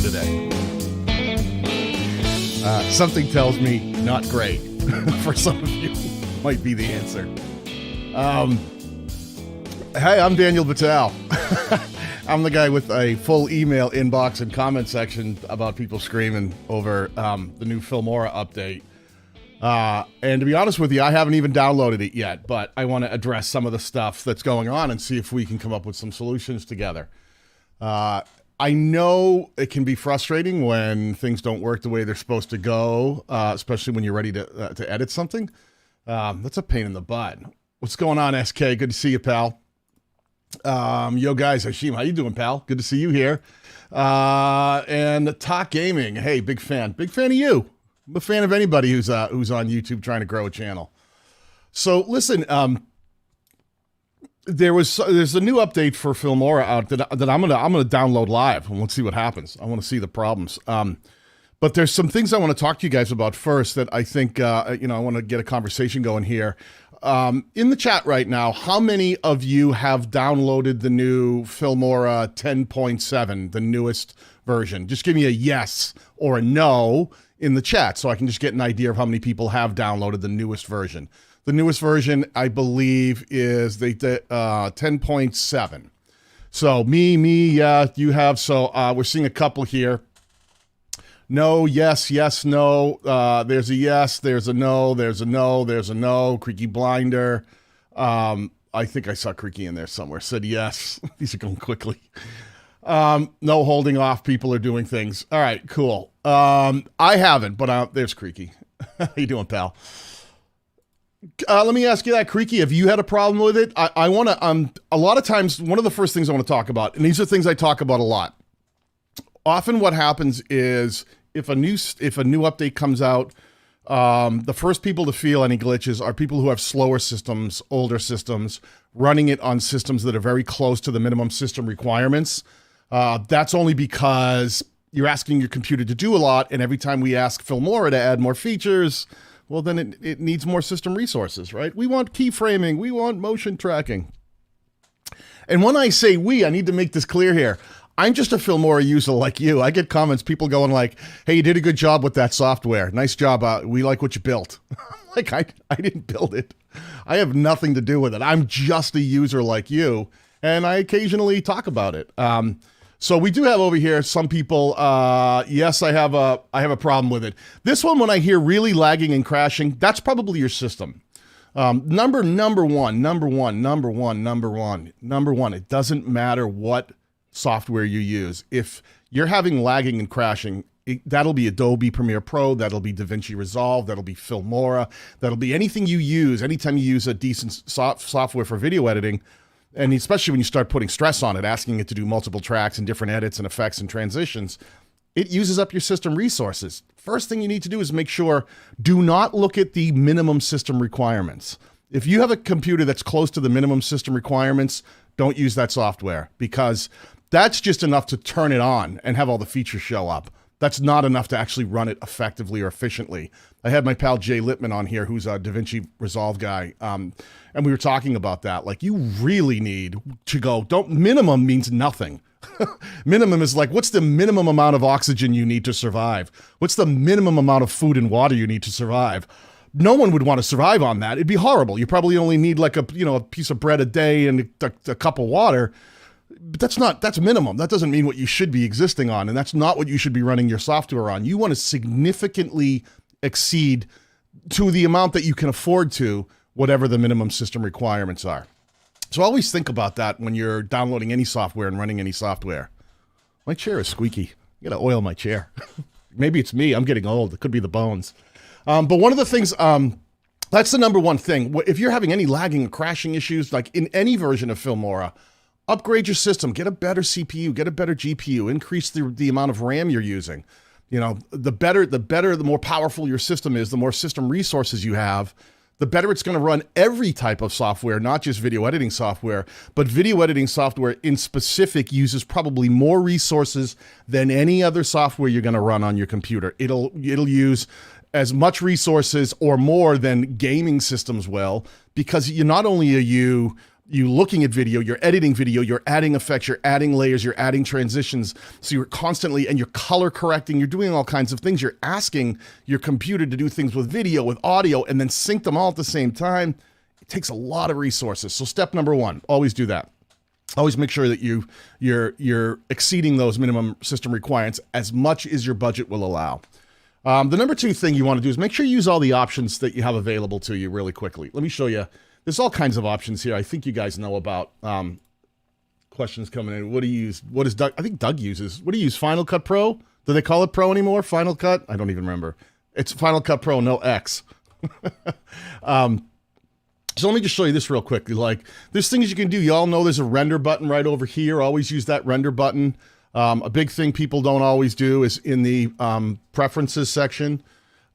doing today? Something tells me not great. For some of you, might be the answer. Hey, I'm Daniel Batal. I'm the guy with a full email inbox and comment section about people screaming over the new Filmora update. And to be honest with you, I haven't even downloaded it yet, but I want to address some of the stuff that's going on and see if we can come up with some solutions together. I know it can be frustrating when things don't work the way they're supposed to go, especially when you're ready to edit something. That's a pain in the butt. What's going on, SK? Good to see you, pal. Yo, guys, Hashim, how you doing, pal? Good to see you here. And Talk Gaming, hey, big fan of you. I'm a fan of anybody who's on YouTube trying to grow a channel. So listen, there's a new update for Filmora out that I'm gonna download live, and let's see what happens. I want to see the problems. But there's some things I want to talk to you guys about first that I think I want to get a conversation going here. In the chat right now, how many of you have downloaded the new Filmora 10.7, the newest version? Just give me a yes or a no in the chat so I can just get an idea of how many people have downloaded the newest version. The newest version, I believe, is the 10.7. So yeah, you have. So we're seeing a couple here. No, yes, no. There's a yes, there's a no, there's a no, there's a no. Creaky Blinder. I think I saw Creaky in there somewhere. Said yes. These are going quickly. No holding off. People are doing things. All right, cool. I haven't, but there's Creaky. How you doing, pal? Let me ask you that, Creaky. Have you had a problem with it? I want to. A lot of times, one of the first things I want to talk about, and these are things I talk about a lot. Often, what happens is if a new update comes out, the first people to feel any glitches are people who have slower systems, older systems, running it on systems that are very close to the minimum system requirements. That's only because you're asking your computer to do a lot, and every time we ask Filmora to add more features, well, then it needs more system resources, right? We want keyframing, we want motion tracking. And when I say we, I need to make this clear here. I'm just a Filmora user like you. I get comments, people going like, hey, you did a good job with that software. Nice job. We like what you built. Like, I didn't build it. I have nothing to do with it. I'm just a user like you, and I occasionally talk about it. So we do have over here some people, yes, I have a problem with it. This one, when I hear really lagging and crashing, that's probably your system. Number one, it doesn't matter what software you use. If you're having lagging and crashing, that'll be Adobe Premiere Pro, that'll be DaVinci Resolve, that'll be Filmora, that'll be anything you use, anytime you use a decent software for video editing, and especially when you start putting stress on it, asking it to do multiple tracks and different edits and effects and transitions, it uses up your system resources. First thing you need to do is make sure, do not look at the minimum system requirements. If you have a computer that's close to the minimum system requirements, don't use that software, because that's just enough to turn it on and have all the features show up. That's not enough to actually run it effectively or efficiently. I had my pal Jay Littman on here, who's a DaVinci Resolve guy, and we were talking about that. Like, you really need to go, minimum means nothing. Minimum is like, what's the minimum amount of oxygen you need to survive? What's the minimum amount of food and water you need to survive? No one would want to survive on that. It'd be horrible. You probably only need like a piece of bread a day and a cup of water. But that's minimum. That doesn't mean what you should be existing on, and that's not what you should be running your software on. You want to significantly exceed to the amount that you can afford to whatever the minimum system requirements are. So always think about that when you're downloading any software and running any software. My chair is squeaky. I gotta oil my chair. Maybe it's me. I'm getting old. It could be the bones. But one of the things, that's the number one thing. If you're having any lagging or crashing issues, like in any version of Filmora, upgrade your system, get a better CPU, get a better GPU, increase the amount of RAM you're using. You know, the more powerful your system is, the more system resources you have, the better it's going to run every type of software, not just video editing software, but video editing software in specific uses probably more resources than any other software you're going to run on your computer. It'll use as much resources or more than gaming systems will, because not only are you you looking at video, you're editing video, you're adding effects, you're adding layers, you're adding transitions. So you're constantly, and you're color correcting, you're doing all kinds of things. You're asking your computer to do things with video, with audio, and then sync them all at the same time. It takes a lot of resources. So step number one, always do that. Always make sure that you're exceeding those minimum system requirements as much as your budget will allow. The number two thing you want to do is make sure you use all the options that you have available to you really quickly. Let me show you. There's all kinds of options here. I think you guys know about. Questions coming in. What do you use? What does Doug? I think Doug uses. What do you use? Final Cut Pro? Do they call it Pro anymore? Final Cut? I don't even remember. It's Final Cut Pro, no X. So let me just show you this real quickly. Like, there's things you can do. You all know there's a render button right over here. Always use that render button. A big thing people don't always do is in the preferences section.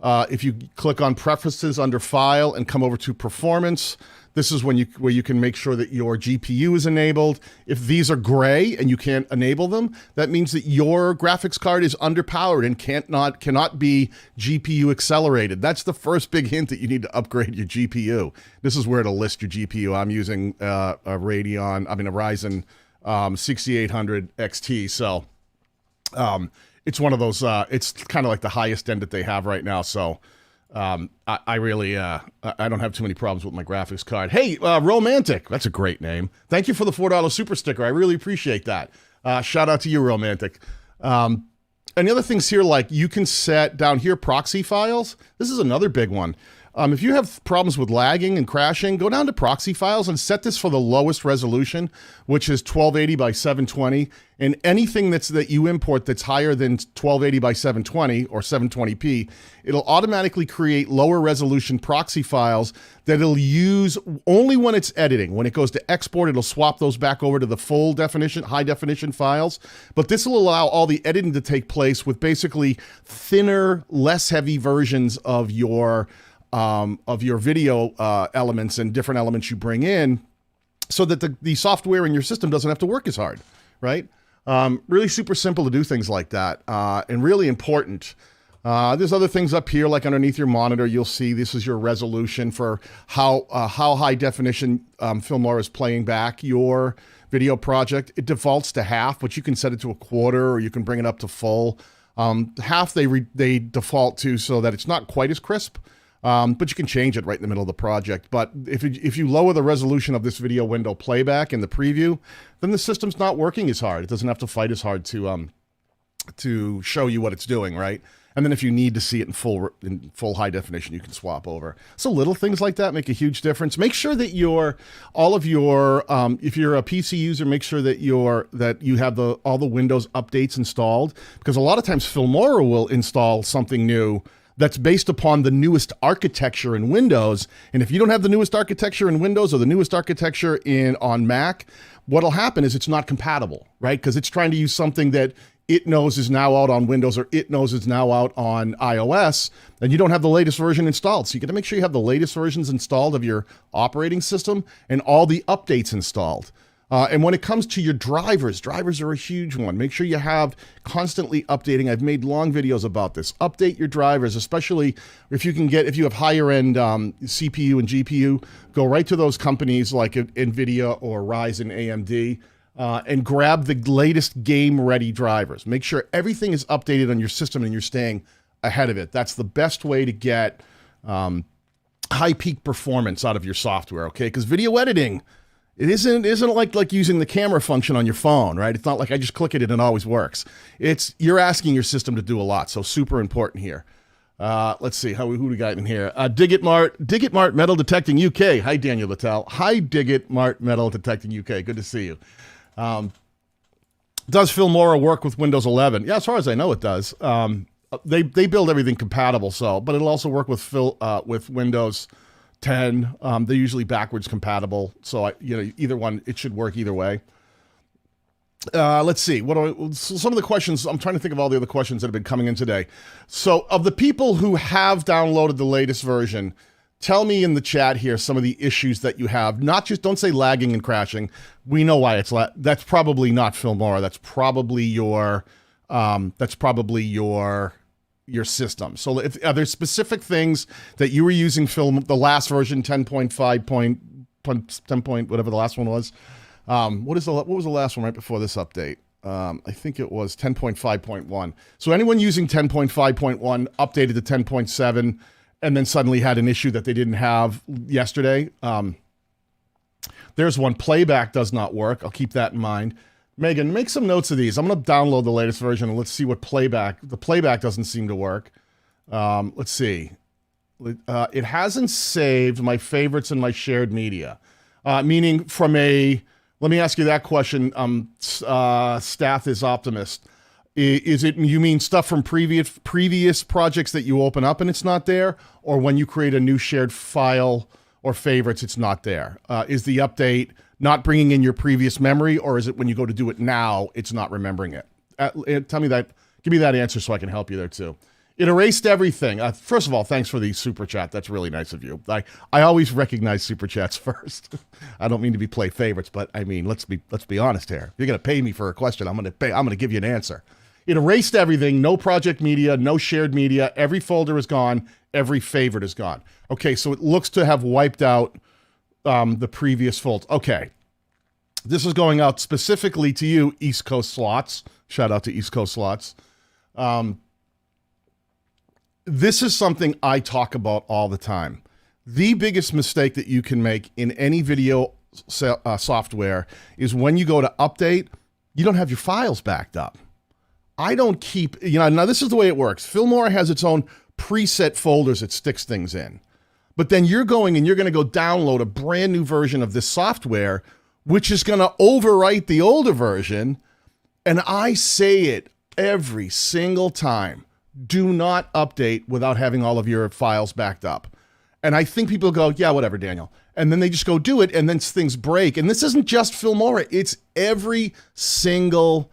If you click on preferences under file and come over to performance, this is where you can make sure that your GPU is enabled. If these are gray and you can't enable them, that means that your graphics card is underpowered and cannot be GPU accelerated. That's the first big hint that you need to upgrade your GPU. This is where it'll list your GPU. I'm using a Ryzen 6800 XT. So it's one of those, it's kind of like the highest end that they have right now. So I really, I don't have too many problems with my graphics card. Hey, Romantic, that's a great name. Thank you for the $4 super sticker. I really appreciate that. Shout out to you, Romantic. And the other things here, like you can set down here proxy files. This is another big one. If you have problems with lagging and crashing, go down to proxy files and set this for the lowest resolution, which is 1280 by 720. And anything that you import that's higher than 1280 by 720 or 720p, it'll automatically create lower resolution proxy files that it'll use only when it's editing. When it goes to export, it'll swap those back over to the full definition, high definition files. But this will allow all the editing to take place with basically thinner, less heavy versions of your video elements and different elements you bring in, so that the software in your system doesn't have to work as hard, right? Really super simple to do things like that, and really important. There's other things up here, like underneath your monitor, you'll see this is your resolution for how high definition Filmora is playing back your video project. It defaults to half, but you can set it to a quarter, or you can bring it up to full. Half they default to so that it's not quite as crisp. But you can change it right in the middle of the project. But if you lower the resolution of this video window playback in the preview, then the system's not working as hard. It doesn't have to fight as hard to show you what it's doing, right? And then if you need to see it in full high definition, you can swap over. So little things like that make a huge difference. Make sure that if you're a PC user, make sure that you have all the Windows updates installed, because a lot of times Filmora will install something new that's based upon the newest architecture in Windows. And if you don't have the newest architecture in Windows or the newest architecture on Mac, what'll happen is it's not compatible, right? Because it's trying to use something that it knows is now out on Windows, or it knows is now out on iOS, and you don't have the latest version installed. So you got to make sure you have the latest versions installed of your operating system and all the updates installed. And when it comes to your drivers are a huge one. Make sure you have constantly updating. I've made long videos about this. Update your drivers, especially if you have higher end CPU and GPU, go right to those companies like NVIDIA or Ryzen, AMD, and grab the latest game-ready drivers. Make sure everything is updated on your system and you're staying ahead of it. That's the best way to get high peak performance out of your software, okay? Because video editing, it isn't like using the camera function on your phone, right? It's not like I just click it and it always works. You're asking your system to do a lot, so super important here. Let's see, who do we got in here? Digit Mart Metal Detecting UK. Hi, Daniel Batal. Hi, Digit Mart Metal Detecting UK. Good to see you. Does Filmora work with Windows 11? Yeah, as far as I know, it does. They build everything compatible, but it'll also work with Windows 10. They're usually backwards compatible, so either one, it should work either way. Let's see. Some of the questions, I'm trying to think of all the other questions that have been coming in today. So of the people who have downloaded the latest version, tell me in the chat here some of the issues that you have. Don't say lagging and crashing. We know why that's probably not Filmora. That's probably your system. So are there specific things that you were using the last version 10.5 10 point, whatever the last one was. What was the last one right before this update? I think it was 10.5.1. So anyone using 10.5.1 updated to 10.7 and then suddenly had an issue that they didn't have yesterday. There's one. Playback does not work. I'll keep that in mind. Megan, make some notes of these. I'm going to download the latest version and let's see what the playback doesn't seem to work. Let's see. It hasn't saved my favorites in my shared media. Meaning from let me ask you that question. Staff is optimist. Is it, you mean stuff from previous projects that you open up and it's not there? Or when you create a new shared file or favorites, it's not there? Is the update not bringing in your previous memory, or is it when you go to do it now, it's not remembering it? Tell me that. Give me that answer so I can help you there too. It erased everything. First of all, thanks for the super chat. That's really nice of you. I always recognize super chats first. I don't mean to be play favorites, but I mean let's be honest here. If you're gonna pay me for a question, I'm gonna give you an answer. It erased everything. No project media, no shared media. Every folder is gone. Every favorite is gone. Okay, so it looks to have wiped out the previous folds. Okay, this is going out specifically to you, East Coast slots. Shout out to East Coast slots. This is something I talk about all the time. The biggest mistake that you can make in any video software is when you go to update, you don't have your files backed up. I don't keep, now this is the way it works. Filmora has its own preset folders it sticks things in. But then you're going to go download a brand new version of this software, which is going to overwrite the older version. And I say it every single time. Do not update without having all of your files backed up. And I think people go, yeah, whatever, Daniel. And then they just go do it, and then things break. And this isn't just Filmora. It's every single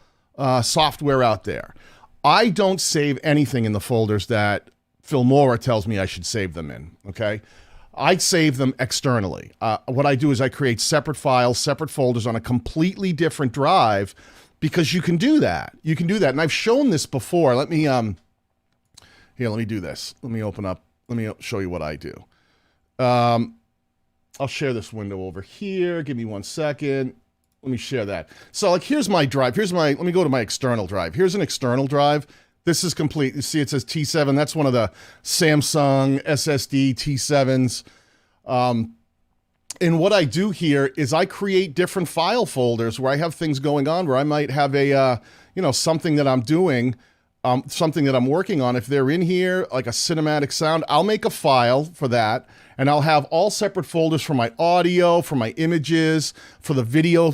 software out there. I don't save anything in the folders that Filmora tells me I should save them in, okay? I save them externally. What I do is I create separate files, separate folders on a completely different drive, because you can do that. You can do that. And I've shown this before. Let me do this. Let me show you what I do. I'll share this window over here. Give me 1 second. Let me share that. So here's my drive. Let me go to my external drive. Here's an external drive. This is complete. You see it says T7. That's one of the Samsung SSD T7s. And what I do here is I create different file folders where I have things going on, where I might have something that I'm doing, something that I'm working on. If they're in here, like a cinematic sound, I'll make a file for that. And I'll have all separate folders for my audio, for my images, for the video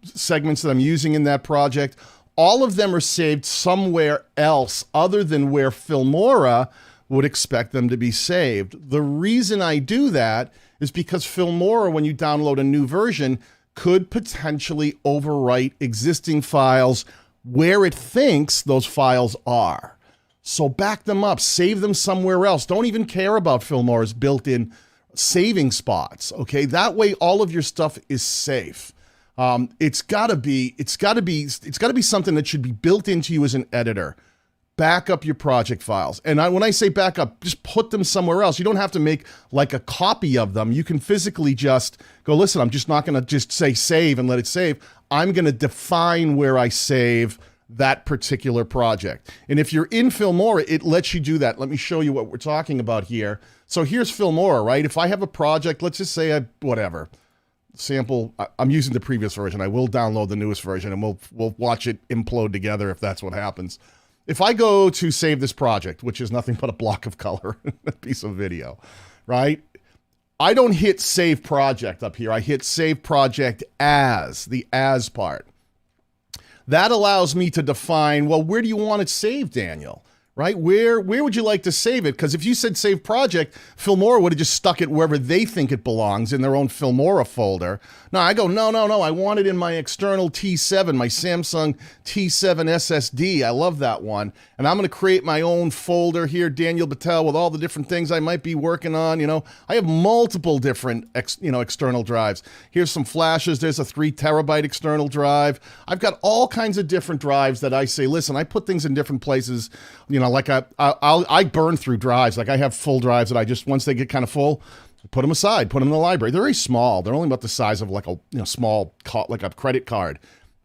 segments that I'm using in that project. All of them are saved somewhere else other than where Filmora would expect them to be saved. The reason I do that is because Filmora, when you download a new version, could potentially overwrite existing files where it thinks those files are. So back them up, save them somewhere else. Don't even care about Filmora's built-in saving spots, okay? That way all of your stuff is safe. It's gotta be something that should be built into you as an editor. Back up your project files. And when I say back up, just put them somewhere else. You don't have to make like a copy of them. You can physically just go, listen, I'm just not gonna just say save and let it save. I'm gonna define where I save that particular project. And if you're in Filmora, it lets you do that. Let me show you what we're talking about here. So here's Filmora, right? If I have a project, let's just say sample, I'm using the previous version. I will download the newest version and we'll watch it implode together if that's what happens. If I go to save this project, which is nothing but a block of color, a piece of video, right? I don't hit save project up here. I hit save project as, the as part. That allows me to define, well, where do you want it saved, Daniel? Right? Where would you like to save it? Because if you said save project, Filmora would have just stuck it wherever they think it belongs in their own Filmora folder. No, I go, no. I want it in my external T7, my Samsung T7 SSD. I love that one. And I'm going to create my own folder here, Daniel Batal, with all the different things I might be working on. I have multiple different, external drives. Here's some flashes. There's a 3 terabyte external drive. I've got all kinds of different drives that I say, listen, I put things in different places. Like I burn through drives. Like I have full drives that I just, once they get kind of full, Put them aside, put them in the library. They're very small. They're only about the size of like a small, like a credit card.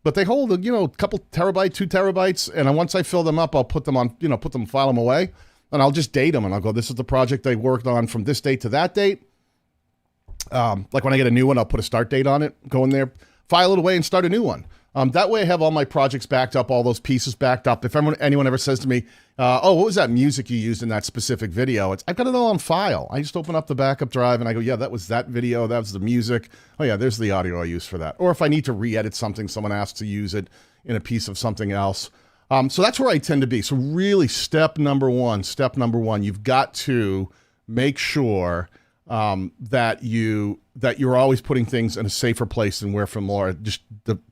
But they hold, a couple terabytes, 2 terabytes. And once I fill them up, I'll put them on, file them away. And I'll just date them. And I'll go, this is the project I worked on from this date to that date. Like when I get a new one, I'll put a start date on it, go in there, file it away and start a new one. That way I have all my projects backed up, all those pieces backed up. If anyone ever says to me, oh, what was that music you used in that specific video? I've got it all on file. I just open up the backup drive and I go, yeah, that was that video. That was the music. Oh yeah, there's the audio I used for that. Or if I need to re-edit something, someone asks to use it in a piece of something else. So that's where I tend to be. So really step number one, you've got to make sure that you're always putting things in a safer place than where Filmora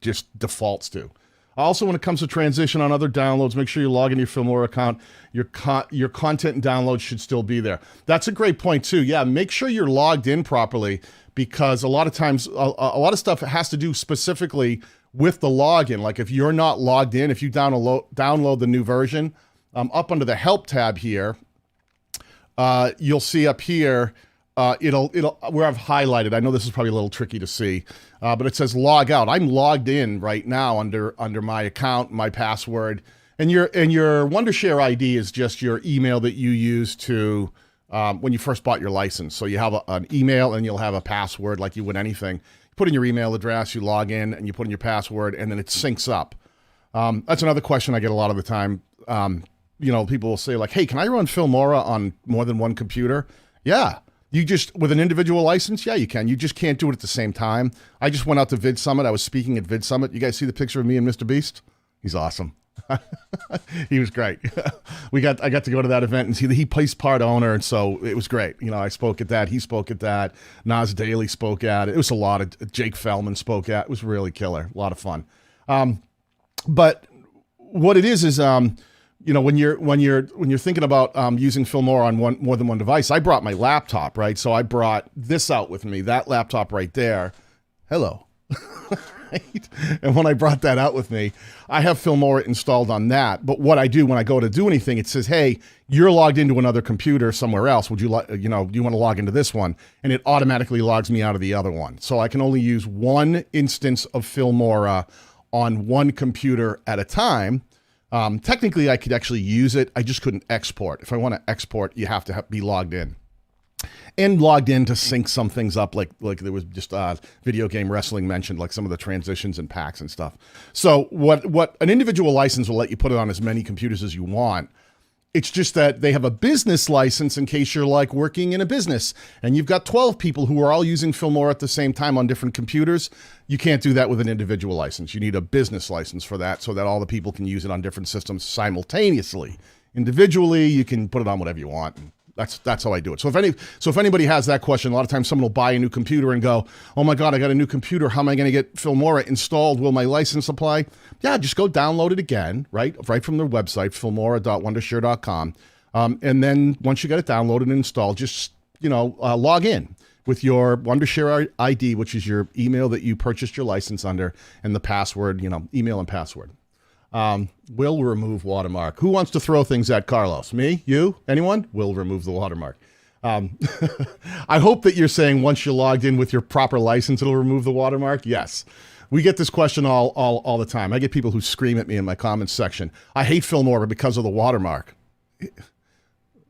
just defaults to. Also, when it comes to transition on other downloads, make sure you log into your Filmora account. Your content and downloads should still be there. That's a great point too. Yeah, make sure you're logged in properly, because a lot of times, a lot of stuff has to do specifically with the login. Like if you're not logged in, if you download the new version, up under the Help tab here, you'll see up here, it'll where I've highlighted. I know this is probably a little tricky to see, but it says log out. I'm logged in right now under my account, my password, and your Wondershare ID is just your email that you use to when you first bought your license. So you have an email and you'll have a password like you would anything. You put in your email address, you log in, and you put in your password, and then it syncs up. That's another question I get a lot of the time. People will say like, "Hey, can I run Filmora on more than one computer?" Yeah. You just, with an individual license, yeah, you can. You just can't do it at the same time. I just went out to Vid Summit. I was speaking at Vid Summit. You guys see the picture of me and Mr. Beast? He's awesome. He was great. I got to go to that event and see that he's part owner, and so it was great. I spoke at that. He spoke at that. Nas Daly spoke at it. It was a lot of Jake Fellman spoke at. It was really killer. A lot of fun. But what it is when you're thinking about using Filmora on more than one device, I brought my laptop, right? So I brought this out with me, that laptop right there. Hello. Right? And when I brought that out with me, I have Filmora installed on that. But what I do when I go to do anything, it says, "Hey, you're logged into another computer somewhere else. Would you like, do you want to log into this one?" And it automatically logs me out of the other one. So I can only use one instance of Filmora on one computer at a time. Technically, I could actually use it. I just couldn't export. If I want to export, you have to be logged in. And logged in to sync some things up, like there was just video game wrestling mentioned, like some of the transitions and packs and stuff. So what an individual license will let you put it on as many computers as you want. It's just that they have a business license in case you're like working in a business and you've got 12 people who are all using Filmora at the same time on different computers. You can't do that with an individual license. You need a business license for that so that all the people can use it on different systems simultaneously. Individually, you can put it on whatever you want. That's how I do it. So if anybody has that question, a lot of times someone will buy a new computer and go, "Oh my God, I got a new computer. How am I going to get Filmora installed? Will my license apply?" Yeah, just go download it again, right from their website, filmora.wondershare.com. And then once you get it downloaded and installed, just log in with your Wondershare ID, which is your email that you purchased your license under, and the password, email and password. Will remove watermark. Who wants to throw things at Carlos? Me? You? Anyone? Will remove the watermark. I hope that you're saying once you're logged in with your proper license, it'll remove the watermark. Yes. We get this question all the time. I get people who scream at me in my comments section. "I hate Filmora because of the watermark."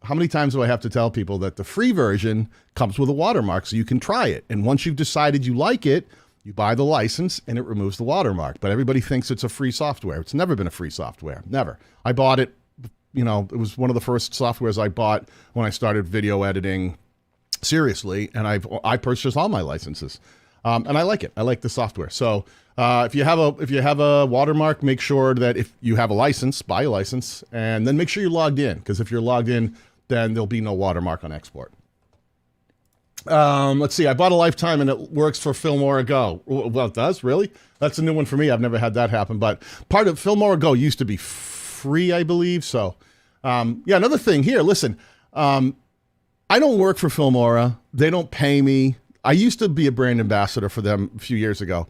How many times do I have to tell people that the free version comes with a watermark so you can try it? And once you've decided you like it, you buy the license and it removes the watermark. But everybody thinks it's a free software. It's never been a free software. Never. I bought it, it was one of the first softwares I bought when I started video editing seriously. And I purchased all my licenses. And I like it. I like the software. So if you have a watermark, make sure that if you have a license, buy a license, and then make sure you're logged in. Because if you're logged in, then there'll be no watermark on export. Let's see. I bought a lifetime and it works for Filmora Go. Well, it does? Really? That's a new one for me. I've never had that happen. But part of Filmora Go used to be free, I believe. So, yeah, another thing here. Listen, I don't work for Filmora. They don't pay me. I used to be a brand ambassador for them a few years ago.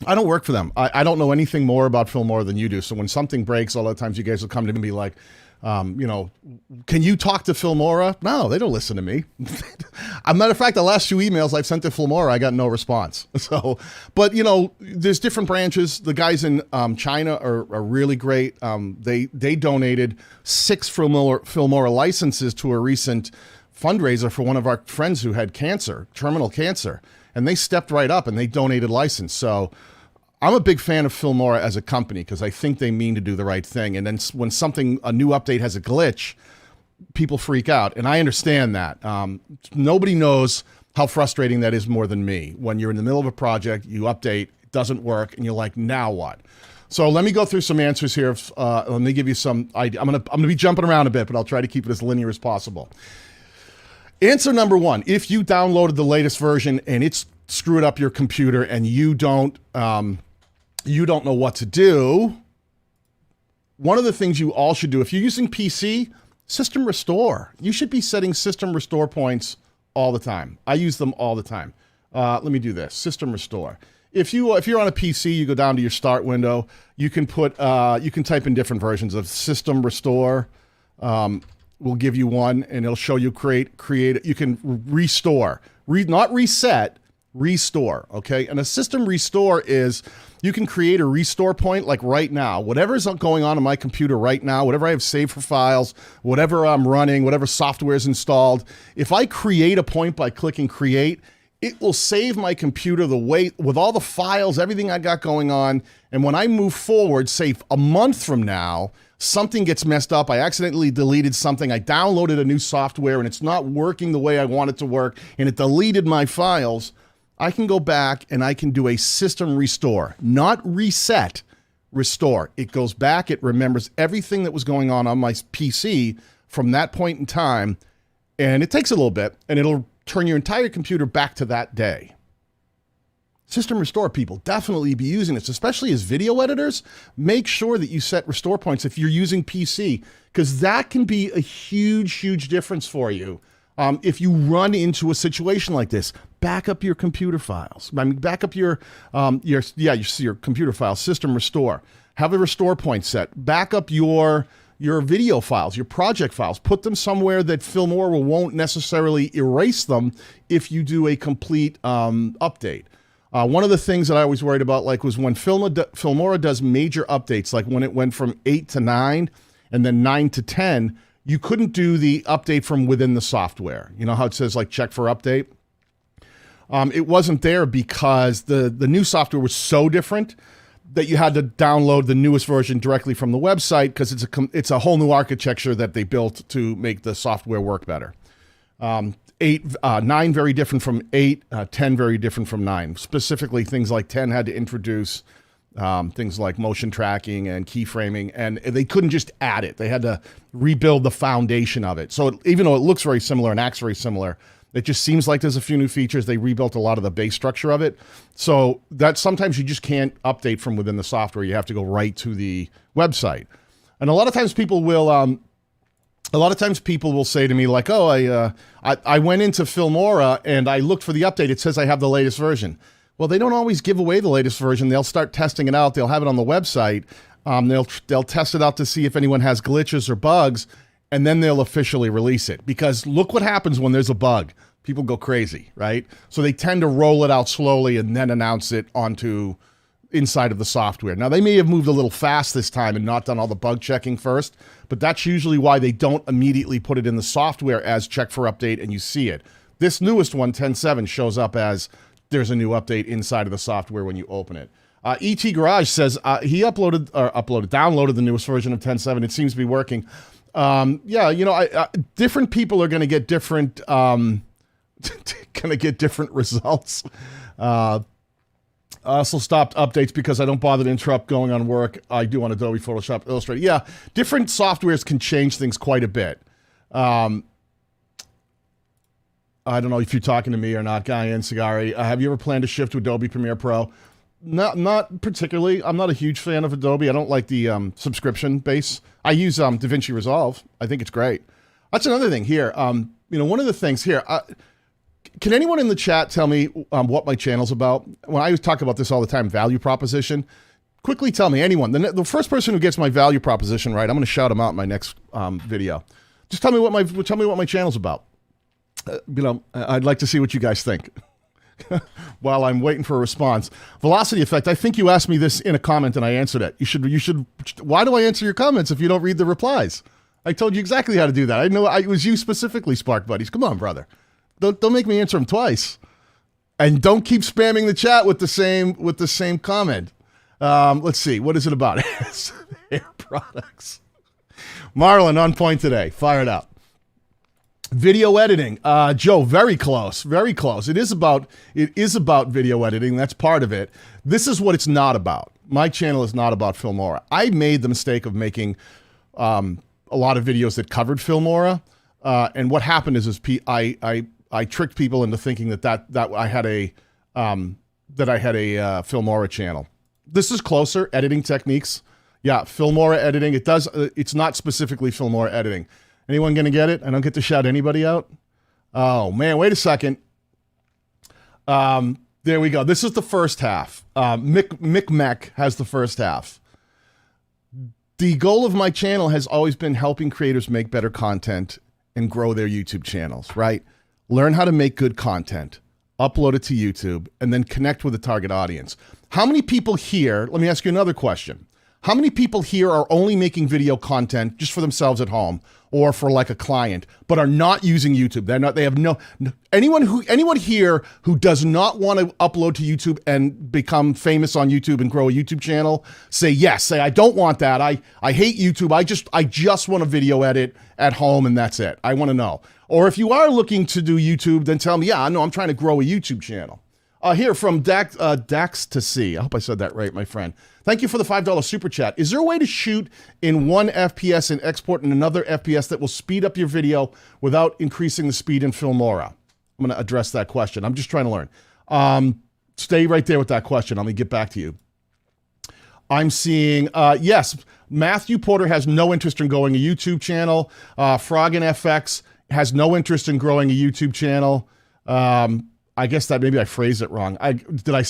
I don't work for them. I don't know anything more about Filmora than you do. So when something breaks, a lot of times you guys will come to me and be like, can you talk to Filmora? No, they don't listen to me. As a matter of fact, the last few emails I've sent to Filmora, I got no response. So, but there's different branches. The guys in China are really great. They donated 6 Filmora licenses to a recent fundraiser for one of our friends who had cancer, terminal cancer, and they stepped right up and they donated license. So I'm a big fan of Filmora as a company because I think they mean to do the right thing. And then when a new update has a glitch, people freak out. And I understand that. Nobody knows how frustrating that is more than me. When you're in the middle of a project, you update, it doesn't work, and you're like, now what? So let me go through some answers here. Let me give you some idea. I'm gonna be jumping around a bit, but I'll try to keep it as linear as possible. Answer number 1, if you downloaded the latest version and it's screwed up your computer and you don't know what to do, one of the things you all should do, if you're using PC, system restore. You should be setting system restore points all the time. I use them all the time. Let me do this, system restore. If you're on a PC, you go down to your start window, you can type in different versions of system restore. Will give you one, and it'll show you create. You can restore, not reset, restore. Okay, and a system restore is you can create a restore point like right now. Whatever is going on my computer right now, whatever I have saved for files, whatever I'm running, whatever software is installed. If I create a point by clicking create, it will save my computer with all the files, everything I got going on. And when I move forward, say a month from now, something gets messed up. I accidentally deleted something. I downloaded a new software and it's not working the way I want it to work, and it deleted my files. I can go back and I can do a system restore, not reset, restore. It goes back, it remembers everything that was going on my PC from that point in time, and it takes a little bit, and it'll turn your entire computer back to that day. System restore, people, definitely be using this, especially as video editors. Make sure that you set restore points if you're using PC, because that can be a huge, huge difference for you. If you run into a situation like this, back up your computer files. Back up your computer files, system restore. Have a restore point set. Back up your video files, your project files. Put them somewhere that Filmora won't necessarily erase them if you do a complete update. One of the things that I was worried about was when Filmora does major updates, like when it went from 8 to 9 and then 9 to 10, you couldn't do the update from within the software. You know how it says check for update? It wasn't there because the new software was so different that you had to download the newest version directly from the website, because it's a whole new architecture that they built to make the software work better. 9 very different from 8, 10 very different from 9. Specifically, things like 10 had to introduce things like motion tracking and keyframing, and they couldn't just add it. They had to rebuild the foundation of it. So even though it looks very similar and acts very similar, it just seems like there's a few new features. They rebuilt a lot of the base structure of it. So that sometimes you just can't update from within the software. You have to go right to the website. And a lot of times people will say to me oh, I went into Filmora and I looked for the update. It says I have the latest version. Well, they don't always give away the latest version. They'll start testing it out. They'll have it on the website. They'll test it out to see if anyone has glitches or bugs, and then they'll officially release it. Because look what happens when there's a bug. People go crazy, right? So they tend to roll it out slowly and then announce it onto inside of the software. Now, they may have moved a little fast this time and not done all the bug checking first, but that's usually why they don't immediately put it in the software as check for update and you see it. This newest one, 10.7, shows up as there's a new update inside of the software when you open it. ET Garage says he downloaded the newest version of 10.7. It seems to be working. Different people are going to get different results. I also stopped updates because I don't bother to interrupt going on work. I do on Adobe Photoshop, Illustrator. Yeah, different softwares can change things quite a bit. I don't know if you're talking to me or not, Guy and Cigari. Have you ever planned to shift to Adobe Premiere Pro? Not particularly. I'm not a huge fan of Adobe. I don't like the subscription base. I use DaVinci Resolve. I think it's great. That's another thing here. One of the things here, Can anyone in the chat tell me what my channel's about? When I talk about this all the time, value proposition, quickly tell me, anyone. The first person who gets my value proposition right, I'm going to shout them out in my next video. Just tell me what my channel's about. I'd like to see what you guys think. While I'm waiting for a response. Velocity effect. I think you asked me this in a comment and I answered it. You should. Why do I answer your comments if you don't read the replies? I told you exactly how to do that. I know it was you specifically, Spark Buddies. Come on, brother. Don't make me answer them twice. And don't keep spamming the chat with the same comment. Let's see. What is it about? Hair products. Marlon on point today. Fire it up. Video editing. Joe, very close. Very close. It is about video editing. That's part of it. This is what it's not about. My channel is not about Filmora. I made the mistake of making a lot of videos that covered Filmora. And what happened is I tricked people into thinking that I had a Filmora channel. This is closer. Editing techniques. Yeah, Filmora editing. It's not specifically Filmora editing. Anyone going to get it? I don't get to shout anybody out. Oh, man, wait a second. There we go. This is the first half. Mick Mech has the first half. The goal of my channel has always been helping creators make better content and grow their YouTube channels, right? Learn how to make good content, upload it to YouTube, and then connect with the target audience. How many people here, let me ask you another question. How many people here are only making video content just for themselves at home or for like a client, but are not using YouTube? Anyone here who does not want to upload to YouTube and become famous on YouTube and grow a YouTube channel, say yes. Say, I don't want that. I hate YouTube. I just want a video edit at home and that's it. I want to know. Or if you are looking to do YouTube, then tell me, yeah, no, I'm trying to grow a YouTube channel. Here from Dax to see. I hope I said that right, my friend. Thank you for the $5 super chat. Is there a way to shoot in 1 FPS and export in another FPS that will speed up your video without increasing the speed in Filmora? I'm going to address that question. I'm just trying to learn. Stay right there with that question. Let me get back to you. I'm seeing, yes, Matthew Porter has no interest in growing a YouTube channel. Frog and FX has no interest in growing a YouTube channel. I guess that maybe I phrased it wrong. Did I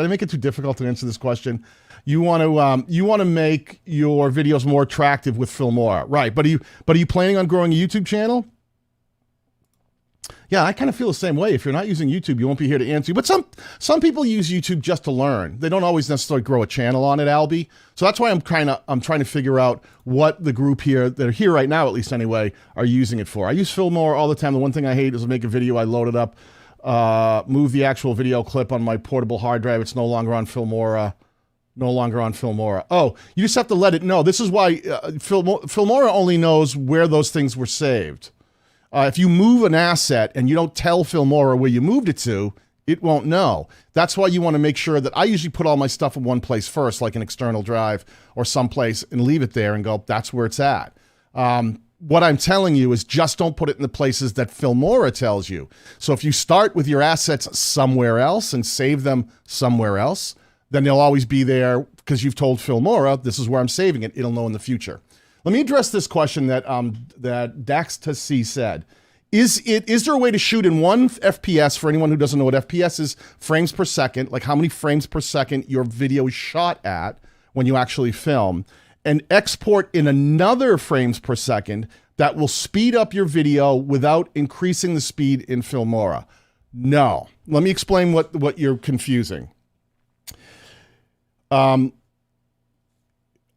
make it too difficult to answer this question? You want to make your videos more attractive with Filmora, right? But are you planning on growing a YouTube channel? Yeah, I kind of feel the same way. If you're not using YouTube, you won't be here to answer you. But some people use YouTube just to learn. They don't always necessarily grow a channel on it, Albie. So that's why I'm trying to figure out what the group here that are here right now, at least anyway, are using it for. I use Filmora all the time. The one thing I hate is to make a video, I load it up, move the actual video clip on my portable hard drive. It's no longer on Filmora. No longer on Filmora. Oh, you just have to let it know. This is why Filmora only knows where those things were saved. If you move an asset and you don't tell Filmora where you moved it to, it won't know. That's why you want to make sure that I usually put all my stuff in one place first, like an external drive or someplace, and leave it there and go, that's where it's at. What I'm telling you is just don't put it in the places that Filmora tells you. So if you start with your assets somewhere else and save them somewhere else, then they'll always be there because you've told Filmora, this is where I'm saving it. It'll know in the future. Let me address this question that Dax to see said. Is there a way to shoot in 1 FPS, for anyone who doesn't know what FPS is, frames per second, like how many frames per second your video is shot at when you actually film, and export in another frames per second that will speed up your video without increasing the speed in Filmora? No. Let me explain what you're confusing.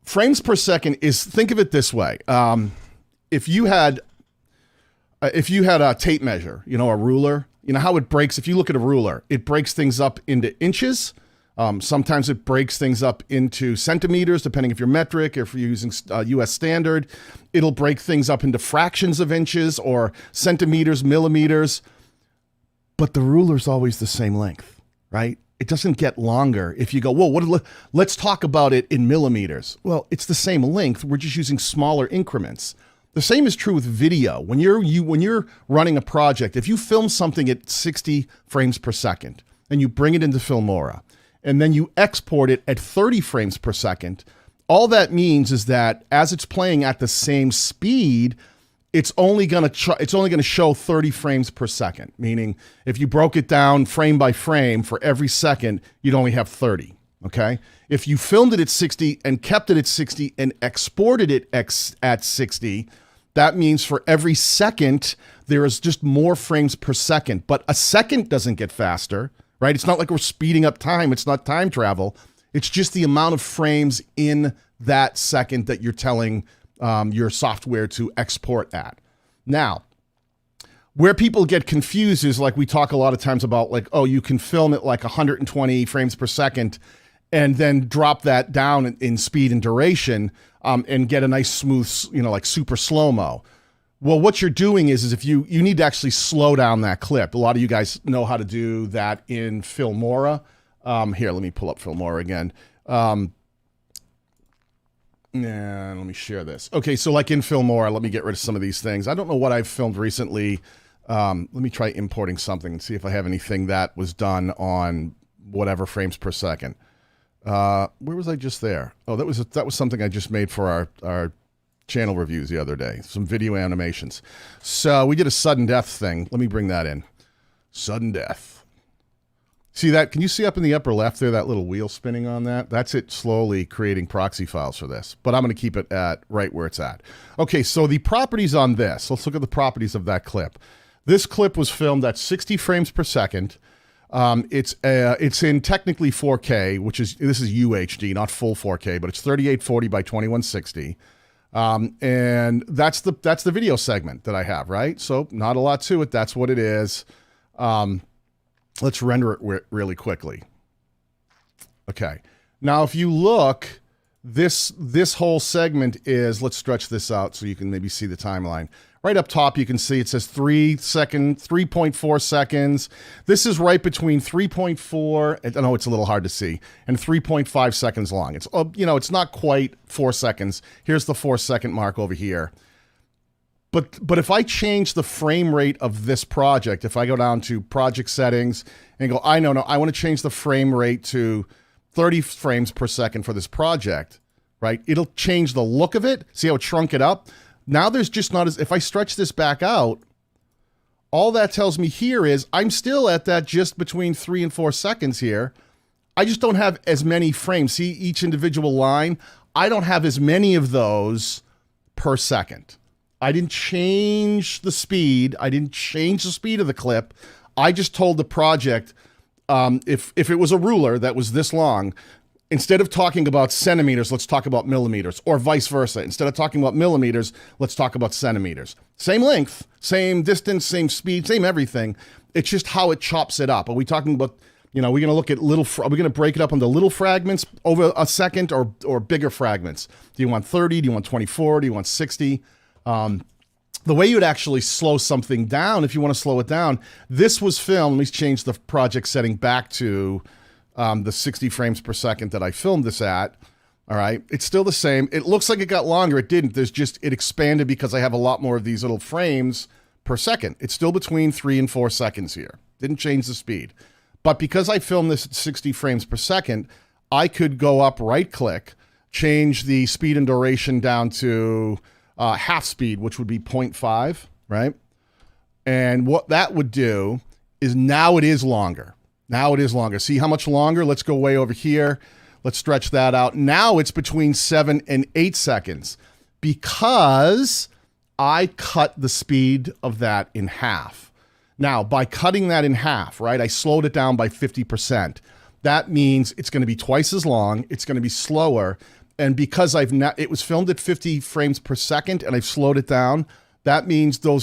Frames per second is, think of it this way. If you had a tape measure, a ruler, how it breaks. If you look at a ruler, it breaks things up into inches. Sometimes it breaks things up into centimeters, depending if you're metric or if you're using US standard. It'll break things up into fractions of inches or centimeters, millimeters. But the ruler's always the same length, right? It doesn't get longer if you go, whoa, let's talk about it in millimeters. Well, it's the same length. We're just using smaller increments. The same is true with video. When you're running a project, if you film something at 60 frames per second and you bring it into Filmora and then you export it at 30 frames per second, all that means is that as it's playing at the same speed, it's only going to show 30 frames per second, meaning if you broke it down frame by frame for every second, you'd only have 30, okay? If you filmed it at 60 and kept it at 60 and exported it at 60, that means for every second, there is just more frames per second. But a second doesn't get faster, right? It's not like we're speeding up time. It's not time travel. It's just the amount of frames in that second that you're telling your software to export at. Now, where people get confused is like we talk a lot of times about like, oh, you can film at like 120 frames per second and then drop that down in speed and duration and get a nice smooth, like super slow-mo. Well, what you're doing is if you need to actually slow down that clip. A lot of you guys know how to do that in Filmora. Here, let me pull up Filmora again. Yeah, let me share this. Okay, so like in Filmora, let me get rid of some of these things. I don't know what I've filmed recently. Let me try importing something and see if I have anything that was done on whatever frames per second. Where was I just there? Oh, that was something I just made for our channel reviews the other day. Some video animations. So we did a sudden death thing. Let me bring that in. Sudden death. See that? Can you see up in the upper left there, that little wheel spinning on that? That's it slowly creating proxy files for this. But I'm going to keep it at right where it's at. Okay, so the properties on this. Let's look at the properties of that clip. This clip was filmed at 60 frames per second. It's in technically 4K, this is UHD, not full 4K, but it's 3840 by 2160. And that's the video segment that I have, right? So not a lot to it. That's what it is. Let's render it really quickly. Okay. Now, if you look, this whole segment is, let's stretch this out so you can maybe see the timeline. Right up top, you can see it says 3.4 seconds. This is right between 3.4, I know it's a little hard to see, and 3.5 seconds long. It's, it's not quite 4 seconds. Here's the 4-second mark over here. But if I change the frame rate of this project, if I go down to project settings and go, I want to change the frame rate to 30 frames per second for this project, right? It'll change the look of it. See how it shrunk it up? Now there's just not if I stretch this back out, all that tells me here is I'm still at that just between 3 and 4 seconds here. I just don't have as many frames. See each individual line? I don't have as many of those per second. I didn't change the speed. I didn't change the speed of the clip. I just told the project, if it was a ruler that was this long, instead of talking about centimeters, let's talk about millimeters, or vice versa. Instead of talking about millimeters, let's talk about centimeters. Same length, same distance, same speed, same everything. It's just how it chops it up. Are we talking about, we're going to look at are we going to break it up into little fragments over a second or bigger fragments? Do you want 30? Do you want 24? Do you want 60? The way you would actually slow something down, if you want to slow it down, this was filmed. Let me change the project setting back to the 60 frames per second that I filmed this at. All right. It's still the same. It looks like it got longer. It didn't. It expanded because I have a lot more of these little frames per second. It's still between 3 and 4 seconds here. Didn't change the speed. But because I filmed this at 60 frames per second, I could go up, right click, change the speed and duration down to half speed, which would be 0.5, right? And what that would do is now it is longer. Now it is longer. See how much longer? Let's go way over here. Let's stretch that out. Now it's between 7 and 8 seconds because I cut the speed of that in half. Now, by cutting that in half, right, I slowed it down by 50%. That means it's going to be twice as long. It's going to be slower. And because it was filmed at 50 frames per second and I've slowed it down, that means the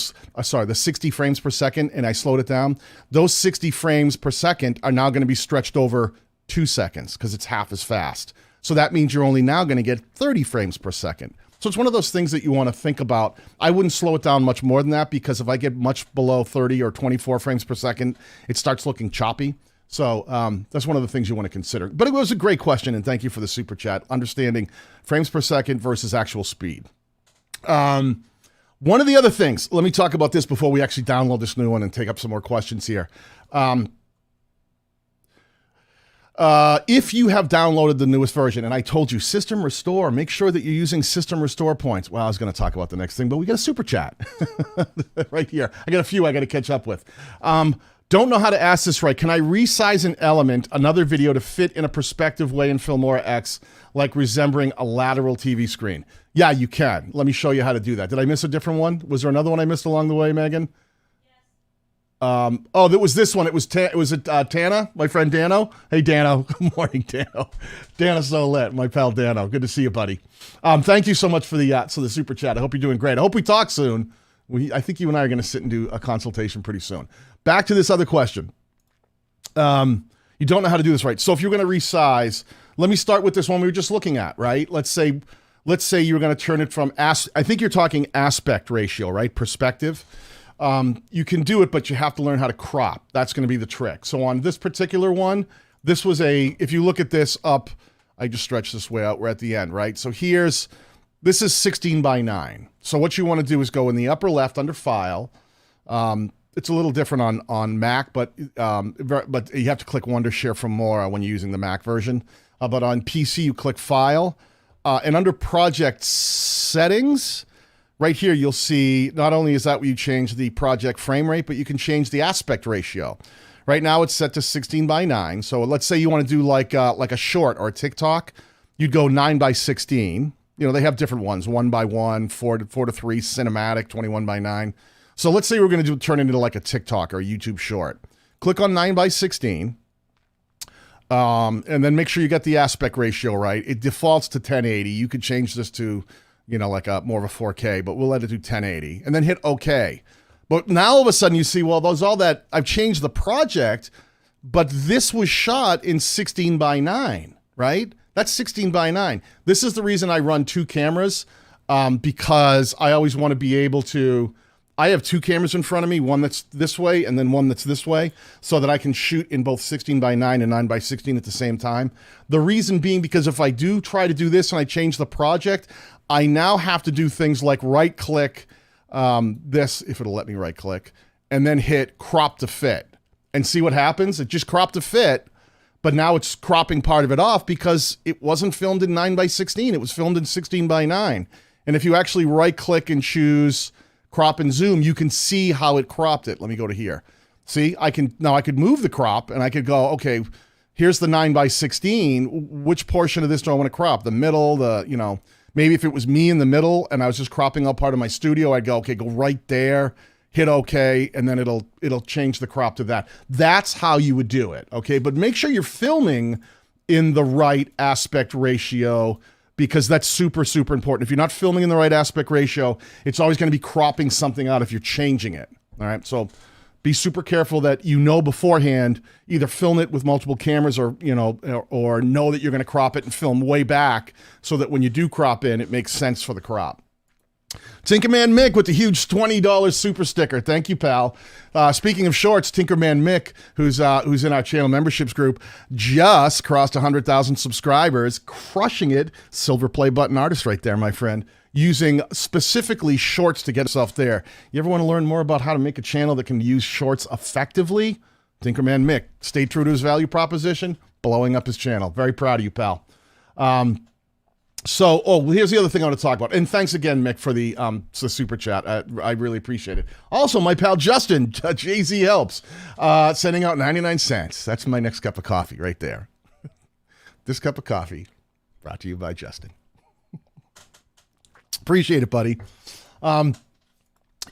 60 frames per second and I slowed it down, those 60 frames per second are now going to be stretched over 2 seconds because it's half as fast. So that means you're only now going to get 30 frames per second. So it's one of those things that you want to think about. I wouldn't slow it down much more than that because if I get much below 30 or 24 frames per second, it starts looking choppy. So that's one of the things you want to consider. But it was a great question, and thank you for the super chat. Understanding frames per second versus actual speed. One of the other things, let me talk about this before we actually download this new one and take up some more questions here. If you have downloaded the newest version, and I told you system restore, make sure that you're using system restore points. Well, I was going to talk about the next thing, but we got a super chat right here. I got a few I got to catch up with. Don't know how to ask this right. Can I resize an element, another video, to fit in a perspective way in Filmora X, like resembling a lateral TV screen? Yeah, you can. Let me show you how to do that. Did I miss a different one? Was there another one I missed along the way, Megan? Oh, that was this one. It was Tana, my friend Dano. Hey, Dano. Good morning, Dano. Dano's so lit, my pal Dano. Good to see you, buddy. Thank you so much for the super chat. I hope you're doing great. I hope we talk soon. I think you and I are going to sit and do a consultation pretty soon. Back to this other question. You don't know how to do this right. So if you're going to resize, let me start with this one we were just looking at, right? Let's say you're going to turn it from, I think you're talking aspect ratio, right? Perspective. You can do it, but you have to learn how to crop. That's going to be the trick. So on this particular one, this was if you look at this up, I just stretched this way out. We're at the end, right? So this is 16 by 9. So what you want to do is go in the upper left under File. It's a little different on Mac, but you have to click Wondershare Filmora when you're using the Mac version. But on PC, you click File. And under Project Settings, right here, you'll see not only is that where you change the project frame rate, but you can change the aspect ratio. Right now, it's set to 16 by 9. So let's say you want to do like a short or a TikTok. You'd go 9 by 16. You know, they have different ones, 1 by 1, 4 to 3, cinematic, 21 by 9. So let's say we're going to turn it into like a TikTok or a YouTube short. Click on 9 by 16. And then make sure you get the aspect ratio right. It defaults to 1080. You could change this to, you know, like more of a 4K, but we'll let it do 1080. And then hit OK. But now all of a sudden you see, well, I've changed the project, but this was shot in 16 by 9, right? That's 16 by 9. This is the reason I run 2 cameras, because I always want to be able to, I have 2 cameras in front of me, one that's this way and then one that's this way, so that I can shoot in both 16 by 9 and 9 by 16 at the same time. The reason being because if I do try to do this and I change the project, I now have to do things like right-click this, if it'll let me right-click, and then hit crop to fit. And see what happens? It just cropped to fit, but now it's cropping part of it off because it wasn't filmed in 9 by 16. It was filmed in 16 by 9. And if you actually right-click and choose crop and zoom, you can see how it cropped it. Let me go to here. See, I could move the crop and I could go, okay, here's the 9 by 16. Which portion of this do I want to crop? The middle, maybe if it was me in the middle and I was just cropping out part of my studio, I'd go, okay, go right there, hit okay, and then it'll change the crop to that. That's how you would do it, okay? But make sure you're filming in the right aspect ratio, because that's super, super important. If you're not filming in the right aspect ratio, it's always going to be cropping something out if you're changing it. All right. So be super careful that you know beforehand, either film it with multiple cameras or know that you're going to crop it and film way back so that when you do crop in, it makes sense for the crop. Tinkerman Mick with the huge $20 super sticker. Thank you, pal. Speaking of shorts, Tinkerman Mick, who's in our channel memberships group, just crossed 100,000 subscribers, crushing it. Silver play button artist right there, my friend, using specifically shorts to get himself there. You ever want to learn more about how to make a channel that can use shorts effectively? Tinkerman Mick, stay true to his value proposition, blowing up his channel. Very proud of you, pal. Here's the other thing I want to talk about. And thanks again, Mick, for the super chat. I really appreciate it. Also, my pal Justin, Jay-Z Helps, sending out 99 cents. That's my next cup of coffee right there. This cup of coffee brought to you by Justin. Appreciate it, buddy.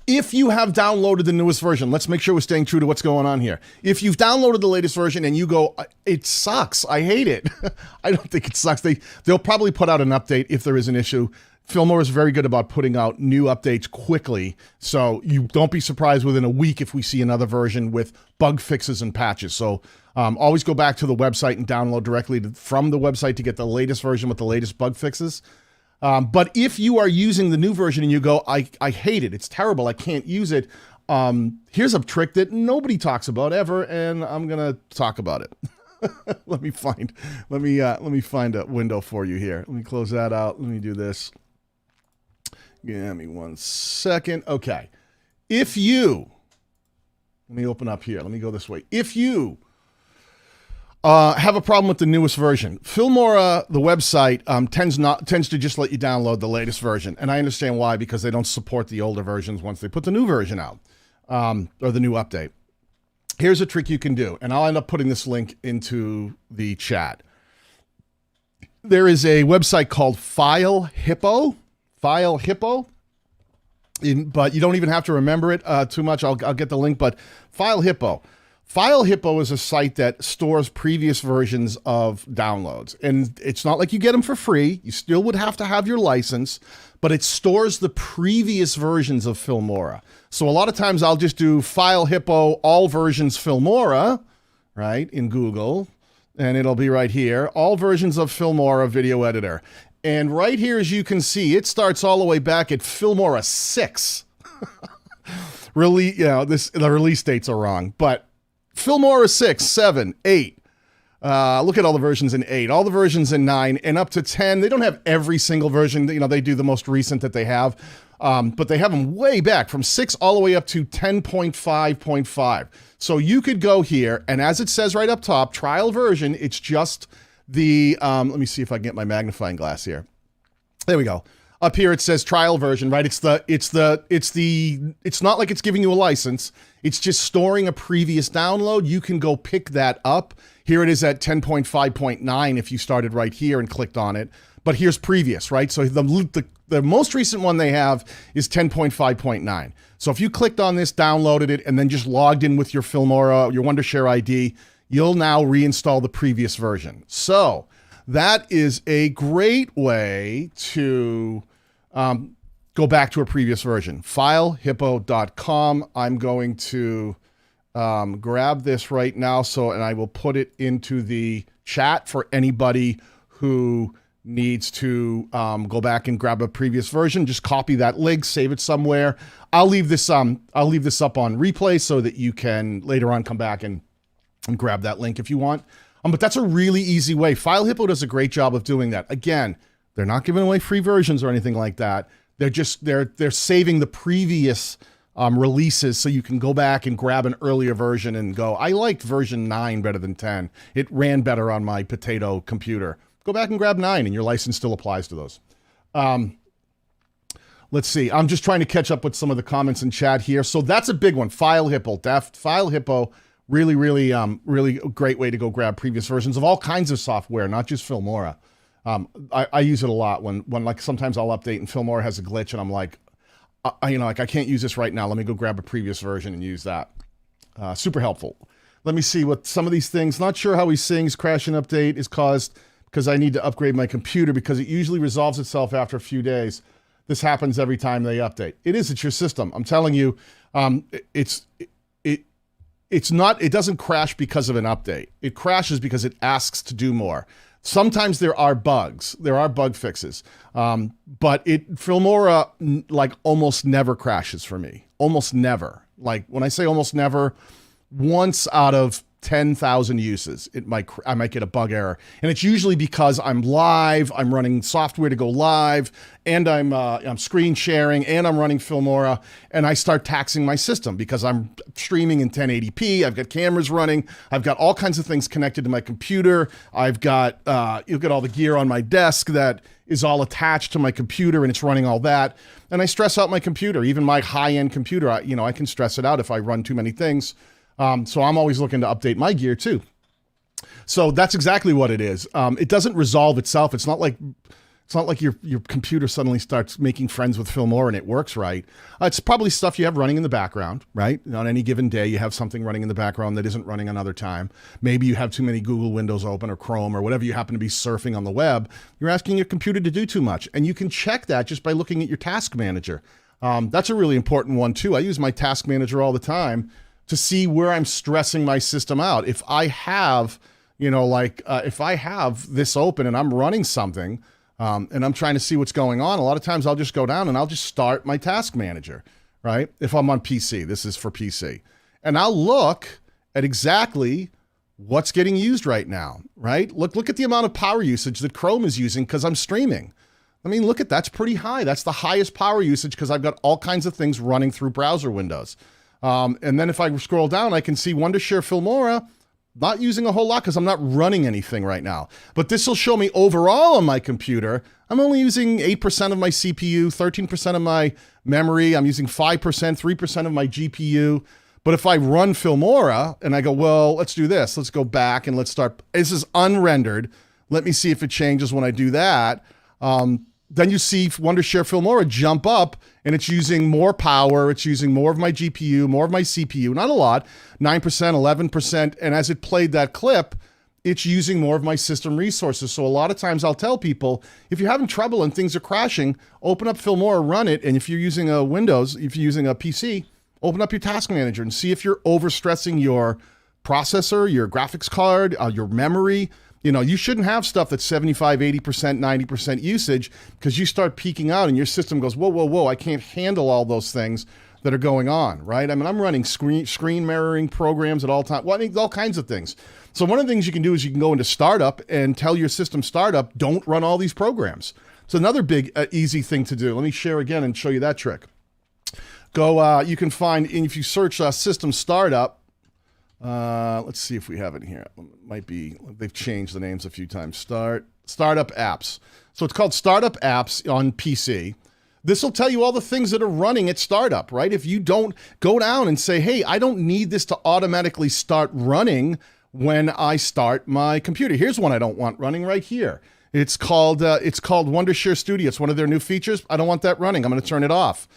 If you have downloaded the newest version, let's make sure we're staying true to what's going on here. If you've downloaded the latest version and you go, it sucks, I hate it. I don't think it sucks. They'll probably put out an update if there is an issue. Filmora is very good about putting out new updates quickly, so you don't be surprised within a week if we see another version with bug fixes and patches. So always go back to the website and download directly from the website to get the latest version with the latest bug fixes. But if you are using the new version and you go, I hate it, it's terrible, I can't use it, here's a trick that nobody talks about ever, and I'm gonna talk about it. Let me find a window for you here. Let me close that out. Let me do this. Give me 1 second. Okay. Let me open up here. Let me go this way. If you Have a problem with the newest version. Filmora, the website, tends to just let you download the latest version. And I understand why, because they don't support the older versions once they put the new version out, or the new update. Here's a trick you can do, and I'll end up putting this link into the chat. There is a website called FileHippo, but you don't even have to remember it too much. I'll get the link, but FileHippo. FileHippo is a site that stores previous versions of downloads. And it's not like you get them for free. You still would have to have your license, but it stores the previous versions of Filmora. So a lot of times I'll just do FileHippo all versions Filmora, right, in Google, and it'll be right here, all versions of Filmora video editor. And right here, as you can see, it starts all the way back at Filmora 6. Really, the release dates are wrong, but Filmora 6, 7, 8. Look at all the versions in 8, all the versions in 9, and up to 10. They don't have every single version. They do the most recent that they have, but they have them way back from 6 all the way up to 10.5.5. So you could go here, and as it says right up top, trial version, it's just the, let me see if I can get my magnifying glass here. There we go. Up here it says trial version, right? It's not like it's giving you a license. It's just storing a previous download. You can go pick that up. Here it is at 10.5.9 if you started right here and clicked on it. But here's previous, right? So the most recent one they have is 10.5.9. So if you clicked on this, downloaded it, and then just logged in with your Filmora, your Wondershare ID, you'll now reinstall the previous version. So that is a great way to go back to a previous version. FileHippo.com. I'm going to grab this right now, and I will put it into the chat for anybody who needs to go back and grab a previous version. Just copy that link, save it somewhere. I'll leave this up on replay so that you can later on come back and grab that link if you want. But that's a really easy way. FileHippo does a great job of doing that. Again, they're not giving away free versions or anything like that. They're saving the previous releases so you can go back and grab an earlier version and go, I liked version 9 better than 10. It ran better on my potato computer. Go back and grab 9 and your license still applies to those. Let's see. I'm just trying to catch up with some of the comments in chat here. So that's a big one. FileHippo. FileHippo, really, really, really a great way to go grab previous versions of all kinds of software, not just Filmora. I use it a lot when like sometimes I'll update and Filmora has a glitch and I'm like, I can't use this right now. Let me go grab a previous version and use that. Super helpful. Let me see what some of these things, not sure how he sings, crash and update is caused because I need to upgrade my computer because it usually resolves itself after a few days. This happens every time they update. It's your system. I'm telling you, it doesn't crash because of an update. It crashes because it asks to do more. Sometimes there are bugs. There are bug fixes. But Filmora like almost never crashes for me. Almost never. Like when I say almost never, once out of 10,000 uses, I might get a bug error. And it's usually because I'm live, I'm running software to go live, and I'm screen sharing, and I'm running Filmora, and I start taxing my system because I'm streaming in 1080p, I've got cameras running, I've got all kinds of things connected to my computer, I've got, you've got all the gear on my desk that is all attached to my computer, and it's running all that, and I stress out my computer, even my high-end computer, I can stress it out if I run too many things. So I'm always looking to update my gear too. So that's exactly what it is. It doesn't resolve itself. It's not like your computer suddenly starts making friends with Filmora and it works right. It's probably stuff you have running in the background, right? On any given day, you have something running in the background that isn't running another time. Maybe you have too many Google windows open or Chrome or whatever you happen to be surfing on the web. You're asking your computer to do too much. And you can check that just by looking at your task manager. That's a really important one too. I use my task manager all the time to see where I'm stressing my system out. If I have, if I have this open and I'm running something and I'm trying to see what's going on, a lot of times I'll just go down and I'll just start my task manager, right? If I'm on PC, this is for PC. And I'll look at exactly what's getting used right now, right? Look at the amount of power usage that Chrome is using because I'm streaming. I mean, look at that's pretty high. That's the highest power usage because I've got all kinds of things running through browser windows. And then if I scroll down, I can see Wondershare Filmora, Not using a whole lot because I'm not running anything right now. But this will show me overall on my computer, I'm only using 8% of my CPU, 13% of my memory. I'm using 5%, 3% of my GPU. But if I run Filmora and I go, well, let's do this. Let's go back and let's start. This is unrendered. Let me see if it changes when I do that. Then you see Wondershare Filmora jump up, and it's using more power. It's using more of my GPU, more of my CPU. Not a lot, 9%, 11%. And as it played that clip, it's using more of my system resources. So a lot of times I'll tell people, if you're having trouble and things are crashing, open up Filmora, run it. And if you're using a Windows, if you're using a PC, open up your task manager and see if you're overstressing your processor, your graphics card, your memory. You know, you shouldn't have stuff that's 75, 80%, 90% usage, because you start peaking out and your system goes, whoa, whoa, whoa, I can't handle all those things that are going on, right? I mean, I'm running screen mirroring programs at all times. Well, I mean, all kinds of things. So one of the things you can do is you can go into startup and tell your system startup, don't run all these programs. It's another big, easy thing to do. Let me share again and show you that trick. Go, you can find, if you search system startup, let's see if we have it here. It might be, they've changed the names a few times. Startup apps. So it's called Startup Apps on PC. This will tell you all the things that are running at startup, right? If you don't go down and say, hey, I don't need this to automatically start running when I start my computer. Here's one I don't want running right here. It's called Wondershare Studio. It's one of their new features. I don't want that running. I'm going to turn it off.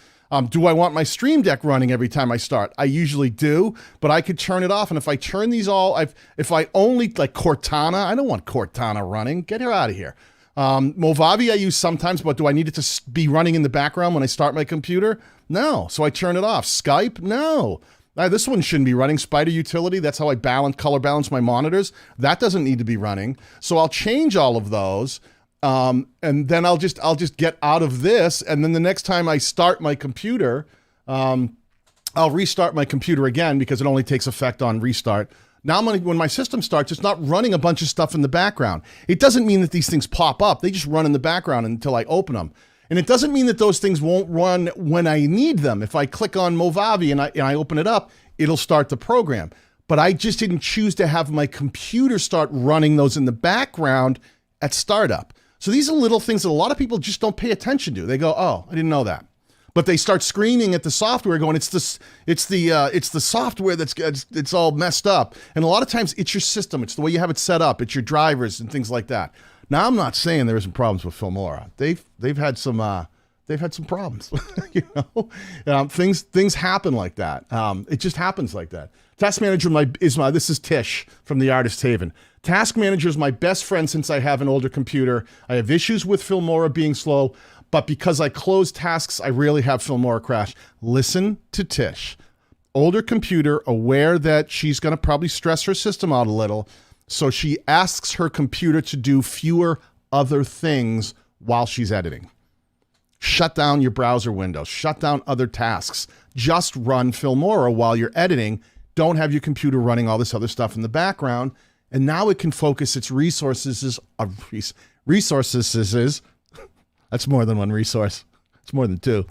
Do I want my Stream Deck running every time I start? I usually do, but I could turn it off. And if I turn these all, if I only, like Cortana, I don't want Cortana running. Get her out of here. Movavi I use sometimes, but do I need it to be running in the background when I start my computer? No. So I turn it off. Skype? No. This one shouldn't be running. Spider Utility, that's how I color balance my monitors. That doesn't need to be running. So I'll change all of those. And then I'll just get out of this. And then the next time I start my computer, I'll restart my computer again because it only takes effect on restart. Now when my system starts, it's not running a bunch of stuff in the background. It doesn't mean that these things pop up. They just run in the background until I open them. And it doesn't mean that those things won't run when I need them. If I click on Movavi and I open it up, it'll start the program. But I just didn't choose to have my computer start running those in the background at startup. So these are little things that a lot of people just don't pay attention to. They go, oh, I didn't know that. But they start screaming at the software going, it's the software it's all messed up. And a lot of times it's your system. It's the way you have it set up. It's your drivers and things like that. Now, I'm not saying there isn't problems with Filmora. They've had some problems. You know, things happen like that. It just happens like that. Task Manager this is Tish from the Artist Haven. Task Manager is my best friend since I have an older computer. I have issues with Filmora being slow, but because I close tasks, I rarely have Filmora crash. Listen to Tish. Older computer, aware that she's going to probably stress her system out a little, so she asks her computer to do fewer other things while she's editing. Shut down your browser window. Shut down other tasks. Just run Filmora while you're editing. Don't have your computer running all this other stuff in the background. And now it can focus its resources. That's more than one resource. It's more than two.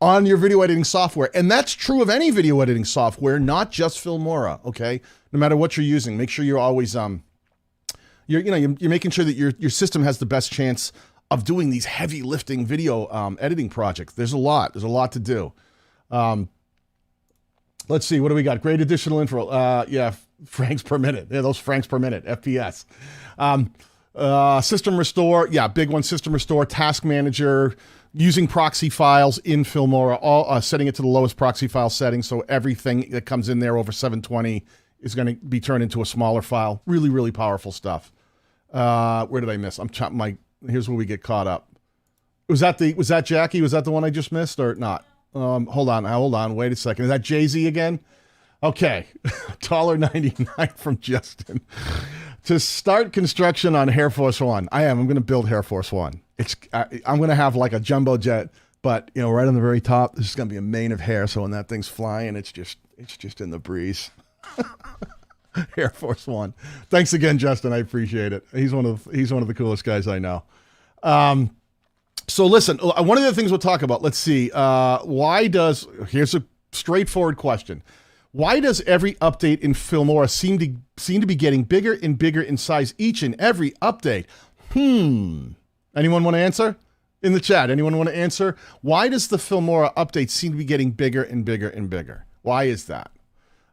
On your video editing software. And that's true of any video editing software, not just Filmora, okay? No matter what you're using, make sure you're always you're making sure that your system has the best chance of doing these heavy lifting video editing projects. There's a lot to do. Let's see, what do we got? Great additional info. Yeah, francs per minute. Yeah, those francs per minute, FPS. System restore, yeah, big one, system restore, task manager, using proxy files in Filmora, all setting it to the lowest proxy file setting, so everything that comes in there over 720 is going to be turned into a smaller file. Really, really powerful stuff. Where did I miss? Here's where we get caught up. Was that Jackie? Was that the one I just missed or not? Hold on. Wait a second. Is that Jay-Z again? Okay. $1.99 from Justin. To start construction on Air Force One. I'm going to build Air Force One. I'm going to have like a jumbo jet, but right on the very top, there's going to be a mane of hair. So when that thing's flying, it's just in the breeze. Air Force One. Thanks again, Justin. I appreciate it. He's one of the coolest guys I know. So listen, one of the things we'll talk about, let's see, here's a straightforward question. Why does every update in Filmora seem to be getting bigger and bigger in size each and every update? Anyone want to answer? In the chat, anyone want to answer? Why does the Filmora update seem to be getting bigger and bigger and bigger? Why is that?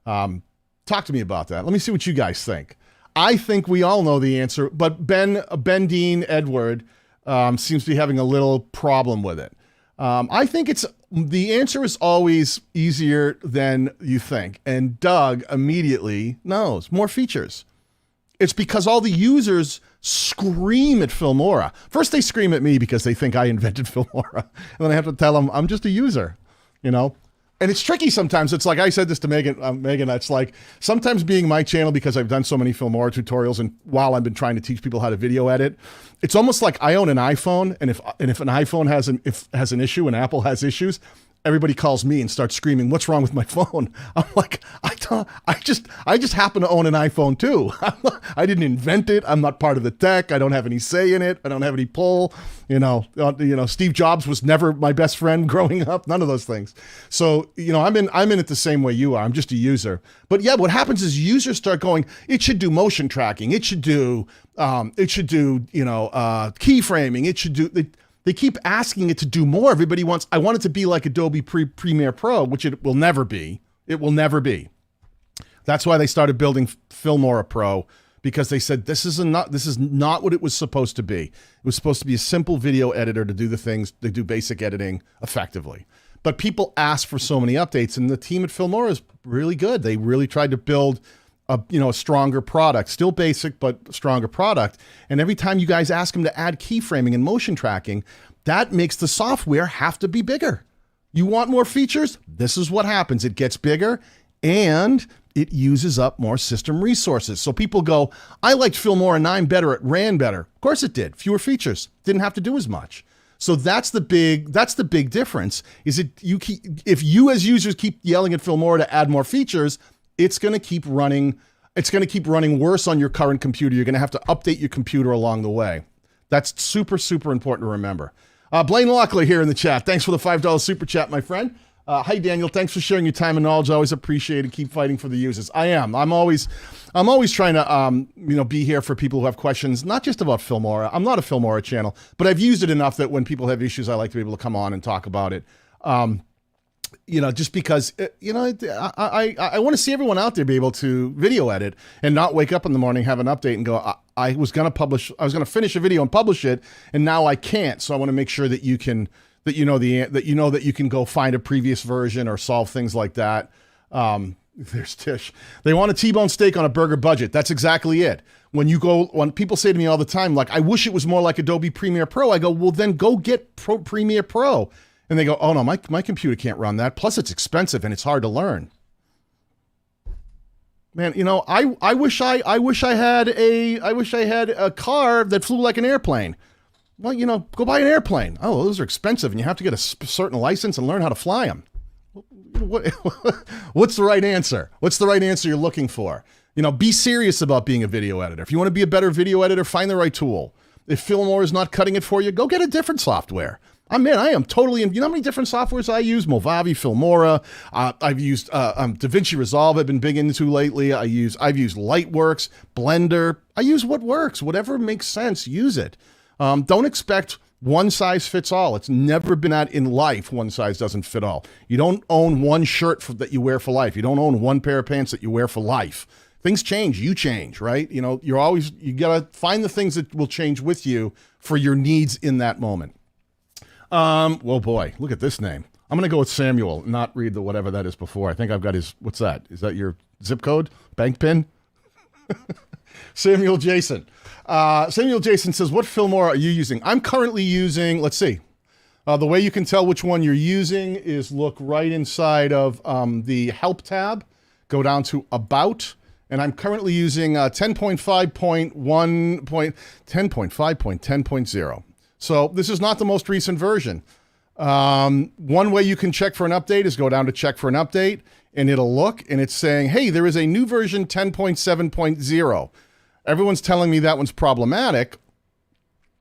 Talk to me about that. Let me see what you guys think. I think we all know the answer, but Ben Dean Edward seems to be having a little problem with it. I think the answer is always easier than you think. And Doug immediately knows more features. It's because all the users scream at Filmora. First, they scream at me because they think I invented Filmora. And then I have to tell them I'm just a user, you know? And it's tricky sometimes. It's like, I said this to Megan, it's like sometimes being my channel, because I've done so many Filmora tutorials and while I've been trying to teach people how to video edit, it's almost like I own an iPhone, and if an iPhone has an issue and Apple has issues, everybody calls me and starts screaming, "What's wrong with my phone?" I'm like, I just happen to own an iPhone too. I didn't invent it. I'm not part of the tech. I don't have any say in it. I don't have any pull. You know, Steve Jobs was never my best friend growing up. None of those things. So, you know, I'm in it the same way you are. I'm just a user. But yeah, what happens is users start going, it should do motion tracking. It should do keyframing. It should do. They keep asking it to do more. Everybody wants, I want it to be like Adobe Premiere Pro, which it will never be. It will never be. That's why they started building Filmora Pro, because they said this is not what it was supposed to be. It was supposed to be a simple video editor to do the things, to do basic editing effectively. But people ask for so many updates, and the team at Filmora is really good. They really tried to build a stronger product, still basic, but stronger product. And every time you guys ask them to add keyframing and motion tracking, that makes the software have to be bigger. You want more features? This is what happens. It gets bigger and it uses up more system resources. So people go, I liked Filmora 9 better. It ran better. Of course it did. Fewer features. Didn't have to do as much. So that's the big difference. If you as users keep yelling at Filmora to add more features, it's going to keep running. It's going to keep running worse on your current computer. You're going to have to update your computer along the way. That's super, super important to remember. Blaine Locklear here in the chat. Thanks for the $5 super chat, my friend. Hi, Daniel. Thanks for sharing your time and knowledge. I always appreciate it. Keep fighting for the users. I am. I'm always trying to, be here for people who have questions, not just about Filmora. I'm not a Filmora channel, but I've used it enough that when people have issues, I like to be able to come on and talk about it. Just because, I want to see everyone out there be able to video edit and not wake up in the morning, have an update and go, I was going to finish a video and publish it, and now I can't. So I want to make sure that you can, that you can go find a previous version or solve things like that. There's Tish. They want a T-bone steak on a burger budget. That's exactly it. When people say to me all the time, like, I wish it was more like Adobe Premiere Pro, I go, well, then go get Premiere Pro. And they go, oh no, my computer can't run that. Plus it's expensive and it's hard to learn. Man, I wish I had a car that flew like an airplane. Well, go buy an airplane. Oh, those are expensive and you have to get a certain license and learn how to fly them. What's the right answer? What's the right answer you're looking for? Be serious about being a video editor. If you want to be a better video editor, find the right tool. If Filmora is not cutting it for you, go get a different software. I am totally in. You know how many different softwares I use? Movavi, Filmora. I've used DaVinci Resolve. I've been big into lately. I've used Lightworks, Blender. I use what works. Whatever makes sense, use it. Don't expect one size fits all. It's never been in life. One size doesn't fit all. You don't own one shirt that you wear for life. You don't own one pair of pants that you wear for life. Things change. You change, right? You gotta find the things that will change with you for your needs in that moment. Well, boy, look at this name. I'm going to go with Samuel, not read the whatever that is before. I think I've got his, what's that? Is that your zip code? Bank pin? Samuel Jason. Samuel Jason says, what Filmora are you using? I'm currently using, let's see. The way you can tell which one you're using is look right inside of the Help tab, go down to About, and I'm currently using 10.5.10.0. So this is not the most recent version. One way you can check for an update is go down to check for an update, and it'll look, and it's saying, hey, there is a new version 10.7.0. Everyone's telling me that one's problematic,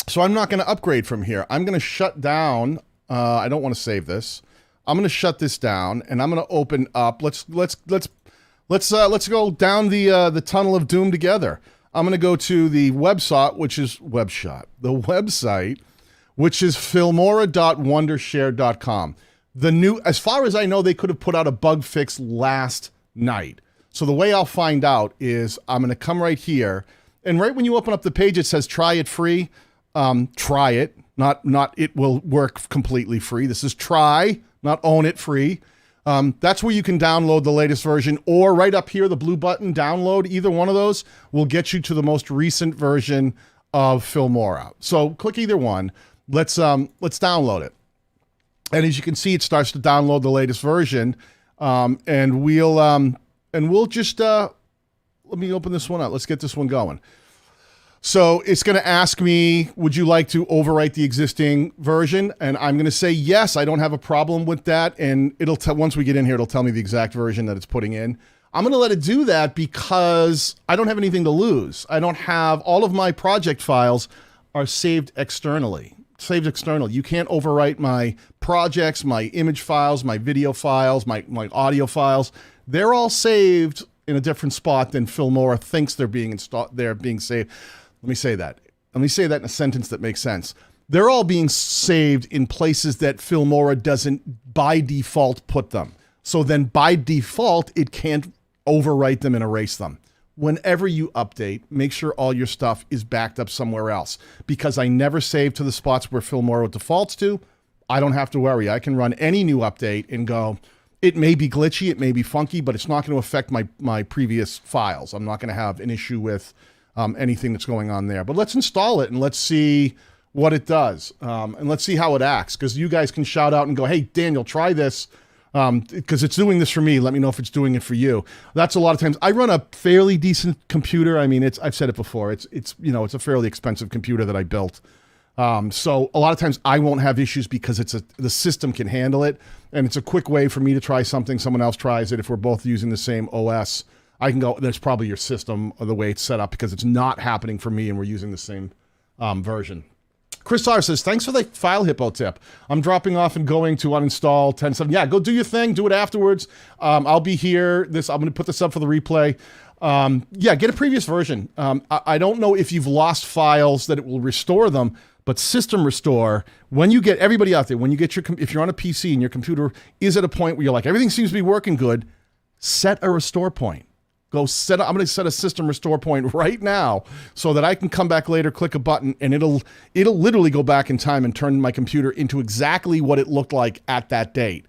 so I'm not going to upgrade from here. I'm going to shut down. I don't want to save this. I'm going to shut this down, and I'm going to open up. Let's let's go down the tunnel of doom together. I'm going to go to the website, which is filmora.wondershare.com. As far as I know, they could have put out a bug fix last night. So the way I'll find out is I'm going to come right here, and right when you open up the page, it says try it free. Try it, not it will work completely free. This is try, not own it free. That's where you can download the latest version, or right up here, the blue button, download. Either one of those will get you to the most recent version of Filmora. So click either one. Let's download it. And as you can see, it starts to download the latest version. And we'll just let me open this one up. Let's get this one going. So it's going to ask me, would you like to overwrite the existing version? And I'm going to say yes, I don't have a problem with that. And once we get in here, it'll tell me the exact version that it's putting in. I'm going to let it do that because I don't have anything to lose. I don't have, all of my project files are saved externally. You can't overwrite my projects, my image files, my video files, my audio files. They're all saved in a different spot than Filmora thinks they're being saved. Let me say that in a sentence that makes sense. They're all being saved in places that Filmora doesn't by default put them. So then by default, it can't overwrite them and erase them. Whenever you update, make sure all your stuff is backed up somewhere else, because I never save to the spots where Filmora defaults to. I don't have to worry. I can run any new update and go, it may be glitchy, it may be funky, but it's not going to affect my previous files. I'm not going to have an issue with anything that's going on there. But let's install it and let's see what it does. And let's see how it acts, because you guys can shout out and go, hey, Daniel, try this. Because it's doing this for me. Let me know if it's doing it for you. That's a lot of times. I run a fairly decent computer. I mean, I've said it before. It's a fairly expensive computer that I built. So a lot of times I won't have issues because the system can handle it, and it's a quick way for me to try something. Someone else tries it. If we're both using the same OS, I can go, that's probably your system or the way it's set up, because it's not happening for me and we're using the same version. Chris R says, thanks for the file hippo tip. I'm dropping off and going to uninstall 10.7. Yeah, go do your thing. Do it afterwards. I'll be here. I'm going to put this up for the replay. Yeah, get a previous version. I don't know if you've lost files that it will restore them, but system restore, when you get, everybody out there, when you get if you're on a PC and your computer is at a point where you're like, everything seems to be working good, set a restore point. I'm going to set a system restore point right now so that I can come back later, click a button, and it'll literally go back in time and turn my computer into exactly what it looked like at that date.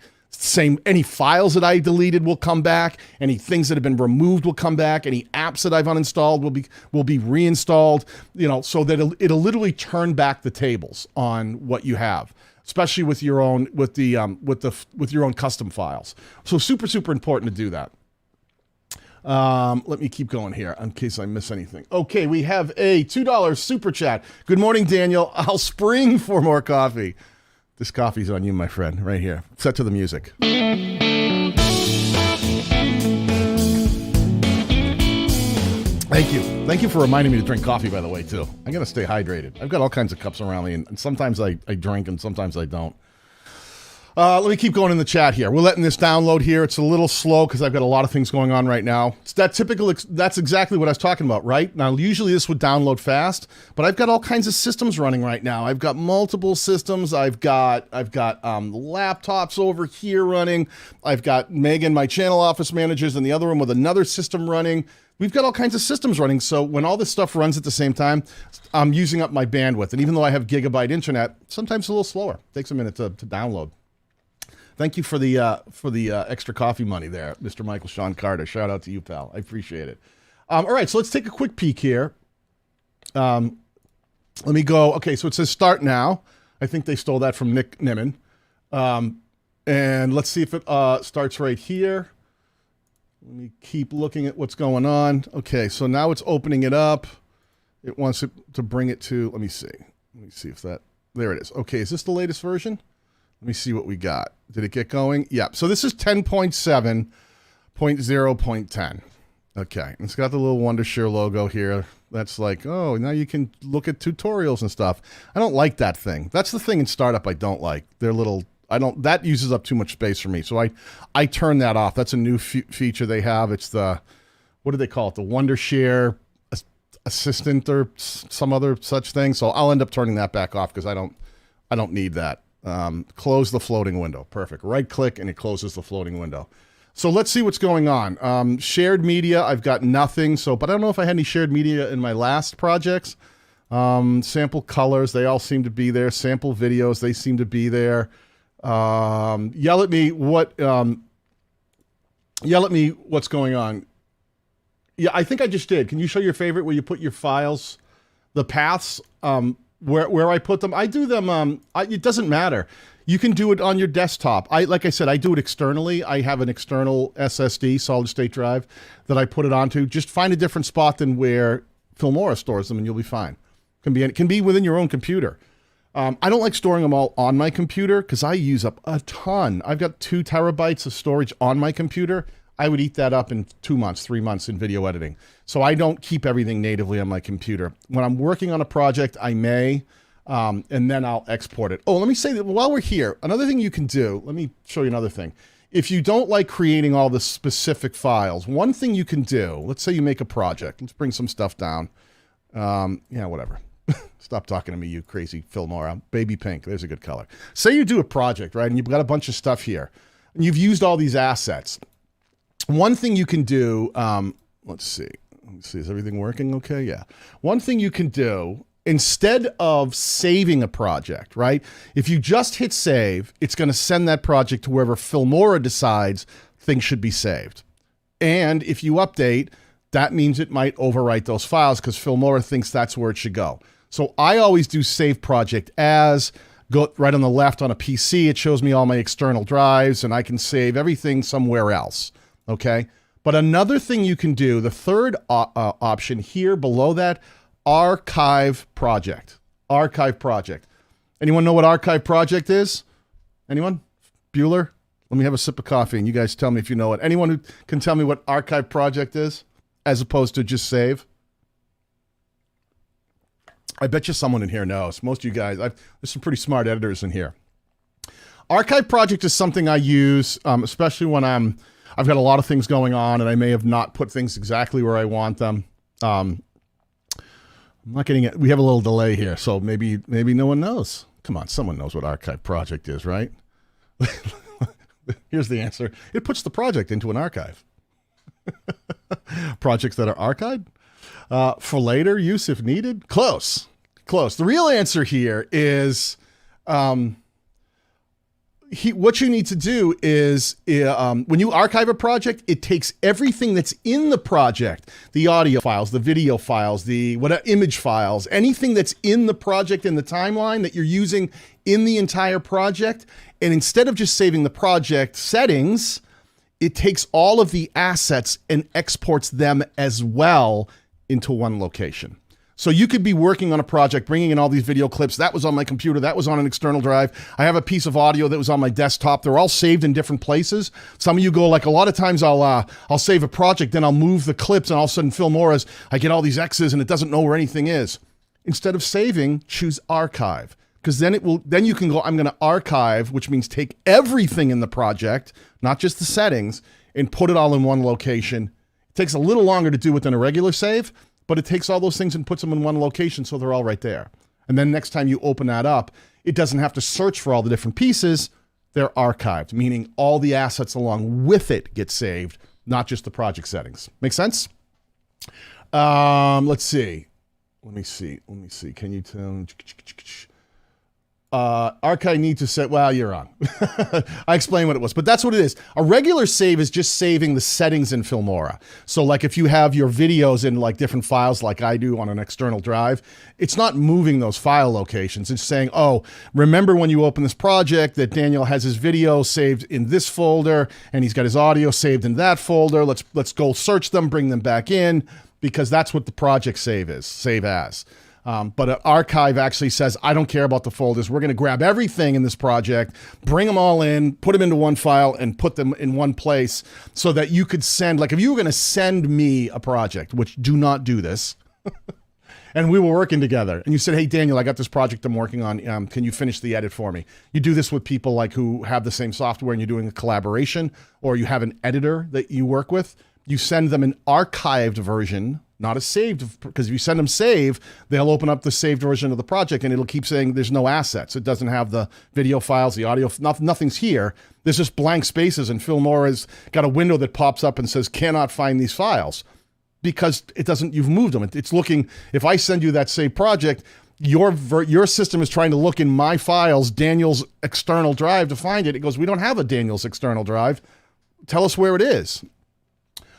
Any files that I deleted will come back. Any things that have been removed will come back. Any apps that I've uninstalled will be reinstalled. So that it'll literally turn back the tables on what you have, especially with your own with your own custom files. So super, super important to do that. Let me keep going here in case I miss anything. Okay, we have a $2 super chat. Good morning, Daniel. I'll spring for more coffee. This coffee's on you, my friend, right here. Set to the music. Thank you. Thank you for reminding me to drink coffee, by the way, too. I got to stay hydrated. I've got all kinds of cups around me, and sometimes I drink and sometimes I don't. Let me keep going in the chat here. We're letting this download here. It's a little slow because I've got a lot of things going on right now. It's that typical. That's exactly what I was talking about, right? Now, usually this would download fast, but I've got all kinds of systems running right now. I've got multiple systems. I've got laptops over here running. I've got Megan, my channel office managers, in the other room with another system running. We've got all kinds of systems running. So when all this stuff runs at the same time, I'm using up my bandwidth. And even though I have gigabyte internet, sometimes it's a little slower. It takes a minute to download. Thank you for the extra coffee money there, Mr. Michael Sean Carter. Shout out to you, pal. I appreciate it. All right, so let's take a quick peek here. Let me go. Okay, so it says start now. I think they stole that from Nick Nimmin. And let's see if it starts right here. Let me keep looking at what's going on. Okay, so now it's opening it up. It wants it to bring it to, let me see. Let me see if that, there it is. Okay, is this the latest version? Let me see what we got. Did it get going? Yeah. So this is 10.7.0.10. Okay. It's got the little Wondershare logo here. That's like, oh, now you can look at tutorials and stuff. I don't like that thing. That's the thing in startup I don't like. Their little that uses up too much space for me. So I turn that off. That's a new feature they have. It's the, what do they call it? The Wondershare Assistant or some other such thing. So I'll end up turning that back off because I don't need that. Close the floating window. Perfect. Right click and it closes the floating window. So let's see what's going on. Shared media, I've got nothing. But I don't know if I had any shared media in my last projects. Sample colors, they all seem to be there. Sample videos, they seem to be there. Yell at me what's going on. Yeah, I think I just did. Can you show your favorite where you put your files, the paths, where I put them? I do them, it doesn't matter. You can do it on your desktop. Like I said, I do it externally. I have an external SSD, solid state drive, that I put it onto. Just find a different spot than where Filmora stores them and you'll be fine. It can be within your own computer. I don't like storing them all on my computer because I use up a ton. I've got 2 terabytes of storage on my computer. I would eat that up in 2 months, 3 months in video editing. So I don't keep everything natively on my computer. When I'm working on a project, I may, and then I'll export it. Oh, let me say that while we're here, another thing you can do, let me show you another thing. If you don't like creating all the specific files, one thing you can do, let's say you make a project. Let's bring some stuff down. Yeah, whatever. Stop talking to me, you crazy Filmora. Baby pink, there's a good color. Say you do a project, right? And you've got a bunch of stuff here. And you've used all these assets. One thing you can do, let's see, is everything working okay? Yeah. One thing you can do, instead of saving a project, right? If you just hit save, it's going to send that project to wherever Filmora decides things should be saved. And if you update, that means it might overwrite those files because Filmora thinks that's where it should go. So I always do save project as, go right on the left on a PC. It shows me all my external drives and I can save everything somewhere else. Okay. But another thing you can do, the third option here below that, archive project. Archive project. Anyone know what archive project is? Anyone? Bueller? Let me have a sip of coffee and you guys tell me if you know it. Anyone who can tell me what archive project is as opposed to just save? I bet you someone in here knows. Most of you guys, there's some pretty smart editors in here. Archive project is something I use, especially when I've got a lot of things going on and I may have not put things exactly where I want them. I'm not getting it. We have a little delay here, so maybe no one knows. Come on, someone knows what archive project is, right? Here's the answer. It puts the project into an archive. Projects that are archived for later use if needed. Close. The real answer here is what you need to do is when you archive a project, it takes everything that's in the project, the audio files, the video files, the image files, anything that's in the project in the timeline that you're using in the entire project. And instead of just saving the project settings, it takes all of the assets and exports them as well into one location. So you could be working on a project, bringing in all these video clips. That was on my computer. That was on an external drive. I have a piece of audio that was on my desktop. They're all saved in different places. Some of you go like, a lot of times I'll save a project, then I'll move the clips, and all of a sudden Filmora's, I get all these X's and it doesn't know where anything is. Instead of saving, choose archive. Because then you can go, I'm going to archive, which means take everything in the project, not just the settings, and put it all in one location. It takes a little longer to do it than a regular save, but it takes all those things and puts them in one location so they're all right there. And then next time you open that up, it doesn't have to search for all the different pieces. They're archived, meaning all the assets along with it get saved, not just the project settings. Make sense? Let's see. Let me see. Can you tell? Archive need to set, well, you're on. I explained what it was, but that's what it is. A regular save is just saving the settings in Filmora. So like if you have your videos in like different files like I do on an external drive, it's not moving those file locations. It's saying, oh, remember when you open this project that Daniel has his video saved in this folder and he's got his audio saved in that folder. Let's go search them, bring them back in, because that's what the project save as. But an archive actually says, I don't care about the folders. We're going to grab everything in this project, bring them all in, put them into one file, and put them in one place so that you could send, like if you were going to send me a project, which do not do this, and we were working together, and you said, hey, Daniel, I got this project I'm working on. Can you finish the edit for me? You do this with people like who have the same software and you're doing a collaboration, or you have an editor that you work with. You send them an archived version, not a saved, because if you send them save, they'll open up the saved version of the project and it'll keep saying there's no assets. It doesn't have the video files, the audio, nothing's here. There's just blank spaces, and Filmora's got a window that pops up and says, cannot find these files, because it doesn't, you've moved them. It's looking, if I send you that saved project, your system is trying to look in my files, Daniel's external drive, to find it. It goes, we don't have a Daniel's external drive. Tell us where it is.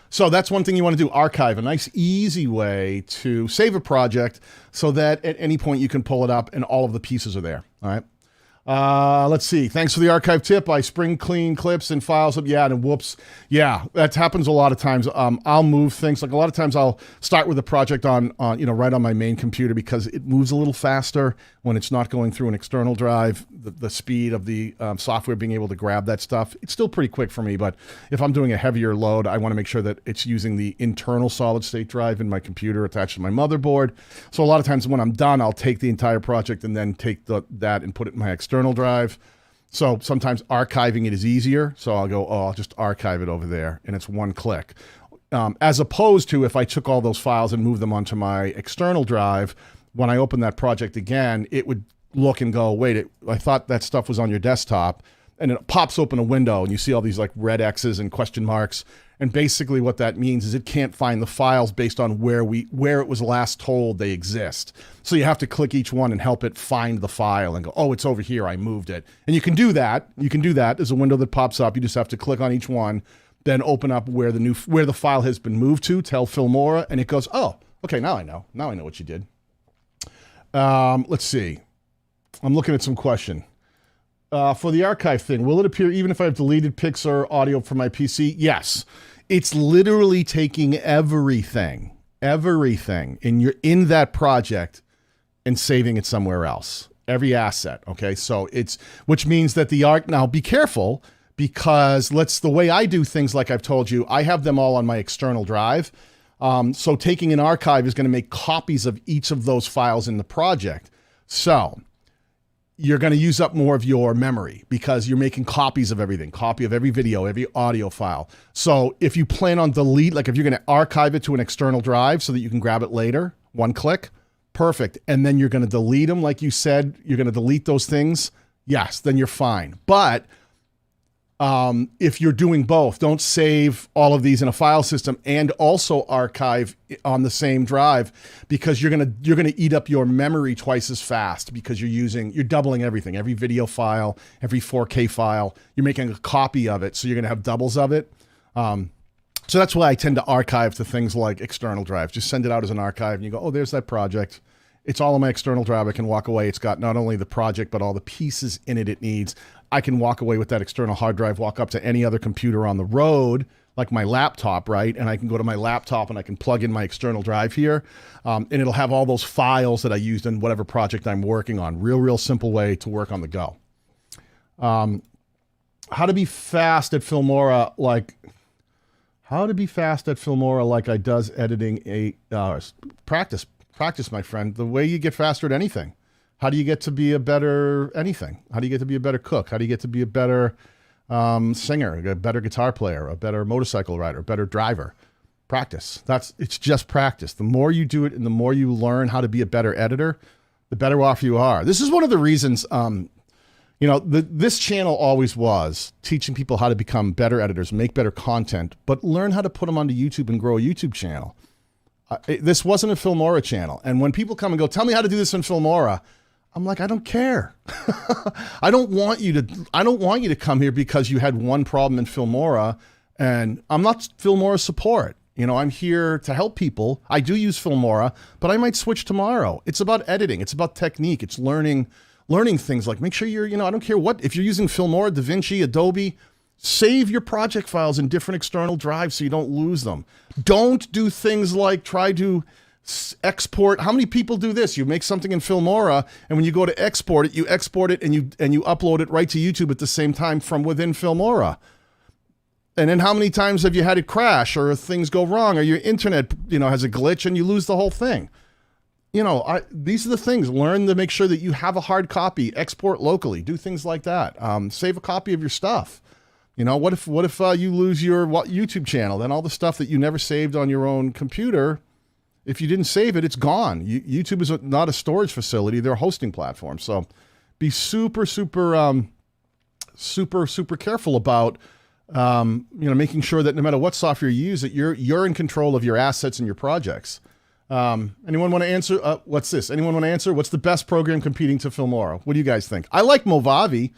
So that's one thing you want to do, archive, a nice easy way to save a project so that at any point you can pull it up and all of the pieces are there, all right? Let's see. Thanks for the archive tip. I spring clean clips and files up. Yeah, and whoops. Yeah, that happens a lot of times. I'll move things. Like a lot of times I'll start with a project on right on my main computer because it moves a little faster when it's not going through an external drive. The speed of the software being able to grab that stuff, it's still pretty quick for me. But if I'm doing a heavier load, I want to make sure that it's using the internal solid state drive in my computer attached to my motherboard. So a lot of times when I'm done, I'll take the entire project and then take that and put it in my external drive. So sometimes archiving it is easier. So I'll go, I'll just archive it over there, and it's one click. As opposed to if I took all those files and moved them onto my external drive, when I open that project again, it would look and go, wait, I thought that stuff was on your desktop. And it pops open a window and you see all these like red X's and question marks. And basically what that means is it can't find the files based on where it was last told they exist. So you have to click each one and help it find the file and go, oh, it's over here, I moved it. And you can do that. There's a window that pops up. You just have to click on each one, then open up where the file has been moved to, tell Filmora, and it goes, oh, okay, now I know. Now I know what you did. Let's see. I'm looking at some question. For the archive thing, will it appear even if I've deleted pics or audio from my PC? Yes. It's literally taking everything in that project and saving it somewhere else. Every asset, okay? So which means that now be careful, because the way I do things, like I've told you, I have them all on my external drive. So taking an archive is going to make copies of each of those files in the project. So you're going to use up more of your memory because you're making copies of everything, copy of every video, every audio file. So if you plan on like if you're going to archive it to an external drive so that you can grab it later, one click, perfect. And then you're going to delete them. Like you said, you're going to delete those things. Yes, then you're fine. But if you're doing both, don't save all of these in a file system and also archive on the same drive, because you're gonna eat up your memory twice as fast, because you're doubling everything, every video file, every 4K file, you're making a copy of it, so you're gonna have doubles of it. So that's why I tend to archive to things like external drives. Just send it out as an archive and you go, oh, there's that project. It's all on my external drive. I can walk away. It's got not only the project, but all the pieces in it needs. I can walk away with that external hard drive, walk up to any other computer on the road, like my laptop, right? And I can go to my laptop and I can plug in my external drive here. And it'll have all those files that I used in whatever project I'm working on. Real simple way to work on the go. How to be fast at Filmora, like I does editing 8 hours. Practice, my friend. The way you get faster at anything. How do you get to be a better anything? How do you get to be a better cook? How do you get to be a better singer, a better guitar player, a better motorcycle rider, a better driver? Practice. It's just practice. The more you do it and the more you learn how to be a better editor, the better off you are. This is one of the reasons, this channel always was teaching people how to become better editors, make better content, but learn how to put them onto YouTube and grow a YouTube channel. This wasn't a Filmora channel. And when people come and go, tell me how to do this in Filmora, I'm like, I don't care. I don't want you to come here because you had one problem in Filmora, and I'm not Filmora support. I'm here to help people. I do use Filmora, but I might switch tomorrow. It's about editing. It's about technique. It's learning things, like make sure you're, I don't care if you're using Filmora, DaVinci, Adobe, save your project files in different external drives so you don't lose them. Don't do things like try to export. How many people do this? You make something in Filmora, and when you go to export it, you export it and you upload it right to YouTube at the same time from within Filmora. And then how many times have you had it crash, or things go wrong, or your internet, has a glitch and you lose the whole thing? these are the things. Learn to make sure that you have a hard copy, export locally, do things like that. Save a copy of your stuff. What if you lose your YouTube channel? Then all the stuff that you never saved on your own computer, if you didn't save it, it's gone. YouTube is not a storage facility; they're a hosting platform. So, be super, super, super careful about making sure that no matter what software you use, that you're in control of your assets and your projects. Anyone want to answer? What's this? Anyone want to answer? What's the best program competing to Filmora? What do you guys think? I like Movavi.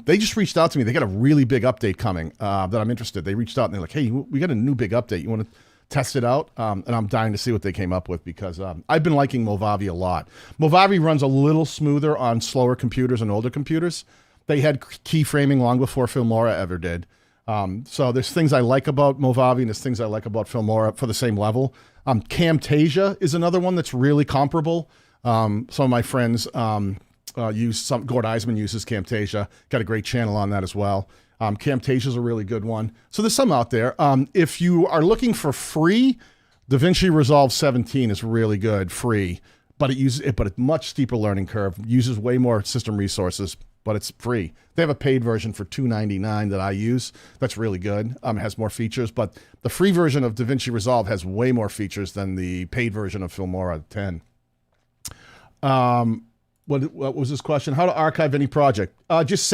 They just reached out to me. They got a really big update coming that I'm interested. They reached out and they're like, hey, we got a new big update. You want to test it out? And I'm dying to see what they came up with because I've been liking Movavi a lot. Movavi runs a little smoother on slower computers and older computers. They had keyframing long before Filmora ever did. So there's things I like about Movavi and there's things I like about Filmora for the same level. Camtasia is another one that's really comparable. Some of my friends Gord Eisman uses Camtasia. Got a great channel on that as well. Camtasia is a really good one. So there's some out there. If you are looking for free, DaVinci Resolve 17 is really good, free, but it's much steeper learning curve. Uses way more system resources, but it's free. They have a paid version for $2.99 that I use. That's really good. It has more features, but the free version of DaVinci Resolve has way more features than the paid version of Filmora 10. What was this question? How to archive any project? Just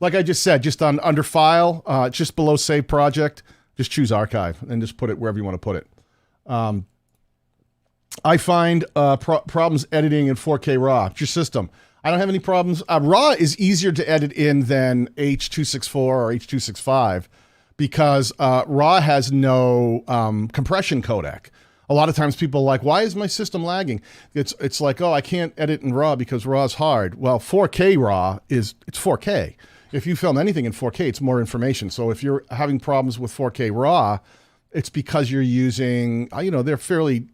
like I just said, just under file, just below save project, just choose archive and just put it wherever you want to put it. I find problems editing in 4K RAW. It's your system. I don't have any problems. RAW is easier to edit in than H.264 or H.265 because RAW has no compression codec. A lot of times people are like, why is my system lagging? It's like, oh, I can't edit in RAW because RAW is hard. Well, 4K RAW it's 4K. If you film anything in 4K, it's more information. So if you're having problems with 4K RAW, it's because you're using, they're fairly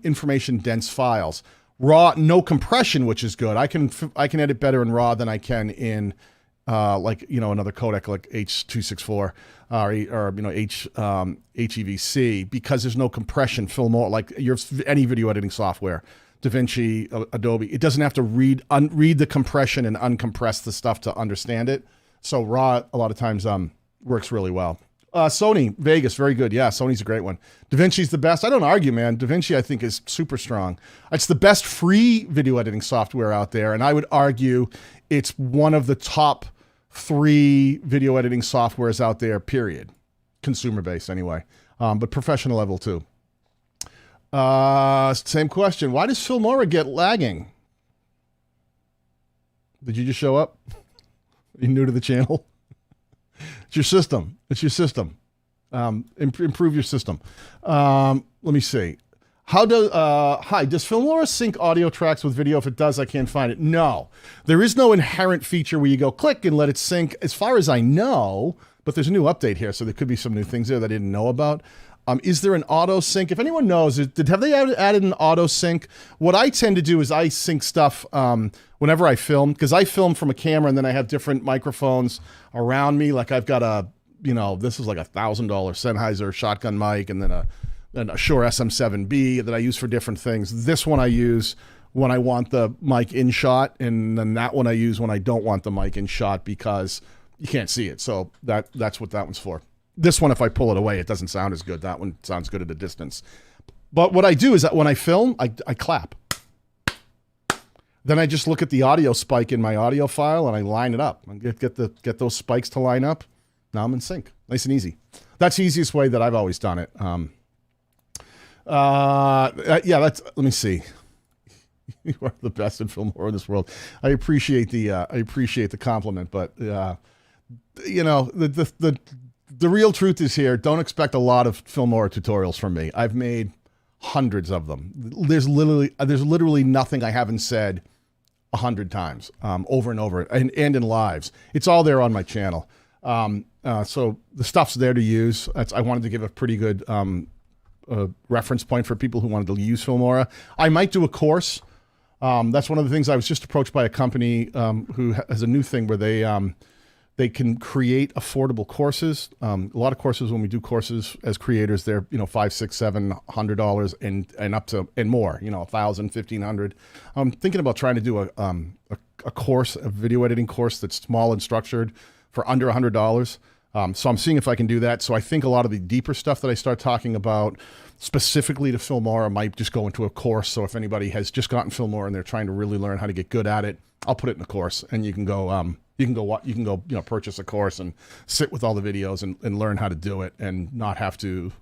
information dense files. RAW, no compression, which is good. I can edit better in RAW than I can in another codec like H.264 or HEVC because there's no compression. Filmora, like any video editing software, DaVinci, Adobe, it doesn't have to read the compression and uncompress the stuff to understand it. So RAW a lot of times works really well. Sony Vegas, very good. Yeah, Sony's a great one. DaVinci's the best. I don't argue, man. DaVinci, I think, is super strong. It's the best free video editing software out there, and I would argue it's one of the top 3 video editing softwares out there, period. Consumer-based, anyway, but professional level, too. Same question. Why does Filmora get lagging? Did you just show up? Are you new to the channel? It's your system. It's your system. Improve your system. Let me see. Does Filmora sync audio tracks with video? If it does, I can't find it. No. There is no inherent feature where you go click and let it sync, as far as I know, but there's a new update here, so there could be some new things there that I didn't know about. Is there an auto sync? If anyone knows, have they added an auto sync? What I tend to do is I sync stuff whenever I film, because I film from a camera and then I have different microphones around me. Like I've got this is like $1,000 Sennheiser shotgun mic and then a Shure SM7B that I use for different things. This one I use when I want the mic in shot, and then that one I use when I don't want the mic in shot because you can't see it. So that's what that one's for. This one, if I pull it away, it doesn't sound as good. That one sounds good at a distance. But what I do is that when I film, I clap. Then I just look at the audio spike in my audio file and I line it up and get those spikes to line up. Now I'm in sync. Nice and easy. That's the easiest way that I've always done it. Let me see. You are the best in Filmora in this world. I appreciate the compliment, but the real truth is here. Don't expect a lot of Filmora tutorials from me. I've made hundreds of them. There's literally nothing I haven't said 100 times over and over, and in lives. It's all there on my channel. So the stuff's there to use. I wanted to give a pretty good reference point for people who wanted to use Filmora. I might do a course. That's one of the things. I was just approached by a company who has a new thing where They can create affordable courses. A lot of courses, when we do courses as creators, they're, $500, $600, $700 and up to and more. $1,000, $1,500. I'm thinking about trying to do a course, a video editing course that's small and structured for under $100. So I'm seeing if I can do that. So I think a lot of the deeper stuff that I start talking about specifically to Filmora might just go into a course. So if anybody has just gotten Filmora and they're trying to really learn how to get good at it, I'll put it in a course, and you can go purchase a course and sit with all the videos and learn how to do it, and not have to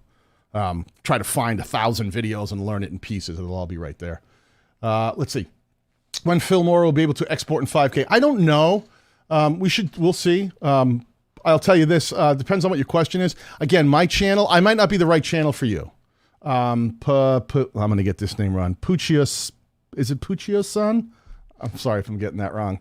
try to find 1,000 videos and learn it in pieces. It'll all be right there. Let's see. When Filmora will be able to export in 5K? I don't know. We'll see. I'll tell you this, depends on what your question is. Again, my channel, I might not be the right channel for you. I'm going to get this name wrong. Puccios, is it Puccios-san? I'm sorry if I'm getting that wrong.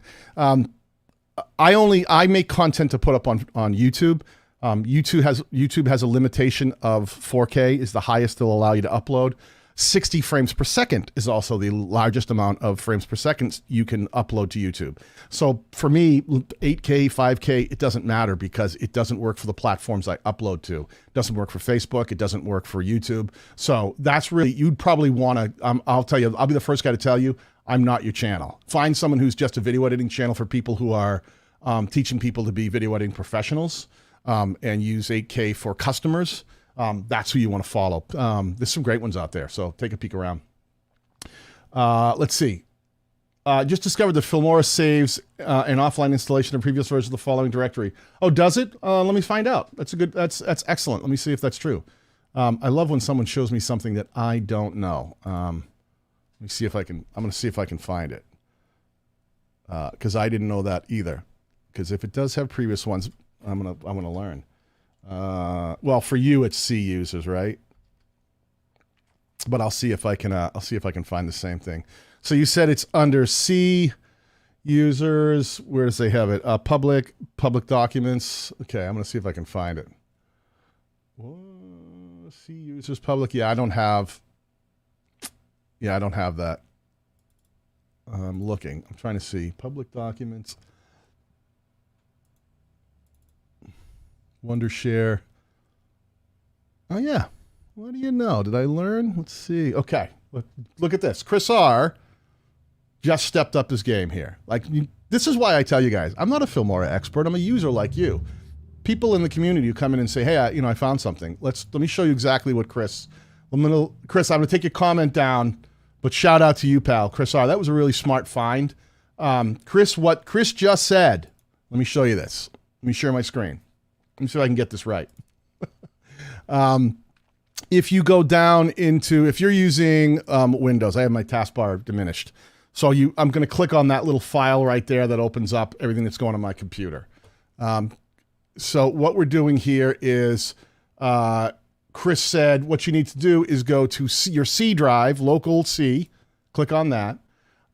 I make content to put up on YouTube. YouTube has a limitation of 4K is the highest they'll allow you to upload. 60 frames per second is also the largest amount of frames per second you can upload to YouTube. So for me, 8K, 5K, it doesn't matter because it doesn't work for the platforms I upload to. It doesn't work for Facebook. It doesn't work for YouTube. So that's really, you'd probably want to, I'll tell you, I'll be the first guy to tell you, I'm not your channel. Find someone who's just a video editing channel for people who are teaching people to be video editing professionals and use 8K for customers. That's who you want to follow. There's some great ones out there, so take a peek around. Let's see. Just discovered that Filmora saves an offline installation of previous versions of the following directory. Oh, does it? Let me find out. That's excellent. Let me see if that's true. I love when someone shows me something that I don't know. Let me see if I can. I'm going to see if I can find it because I didn't know that either. Because if it does have previous ones, I'm gonna learn. Well, for you, it's C users, right? But I'll see if I can. I'll see if I can find the same thing. So you said it's under C users. Where does they have it? Public documents. Okay, I'm gonna see if I can find it. Whoa, C users public. Yeah, I don't have. Yeah, I don't have that. I'm looking. I'm trying to see public documents. Wondershare. Oh, yeah. What do you know? Did I learn? Let's see. Okay. Look at this. Chris R. just stepped up his game here. This is why I tell you guys, I'm not a Filmora expert. I'm a user like you. People in the community who come in and say, hey, I found something. Let me show you exactly what Chris, I'm going to take your comment down, but shout out to you, pal. Chris R. That was a really smart find. Chris, what Chris just said, let me show you this. Let me share my screen. Let me see if I can get this right. If you go down into, if you're using Windows, I have my taskbar diminished. So I'm going to click on that little file right there that opens up everything that's going on my computer. So what we're doing here is, Chris said what you need to do is go to your C drive, local C, click on that.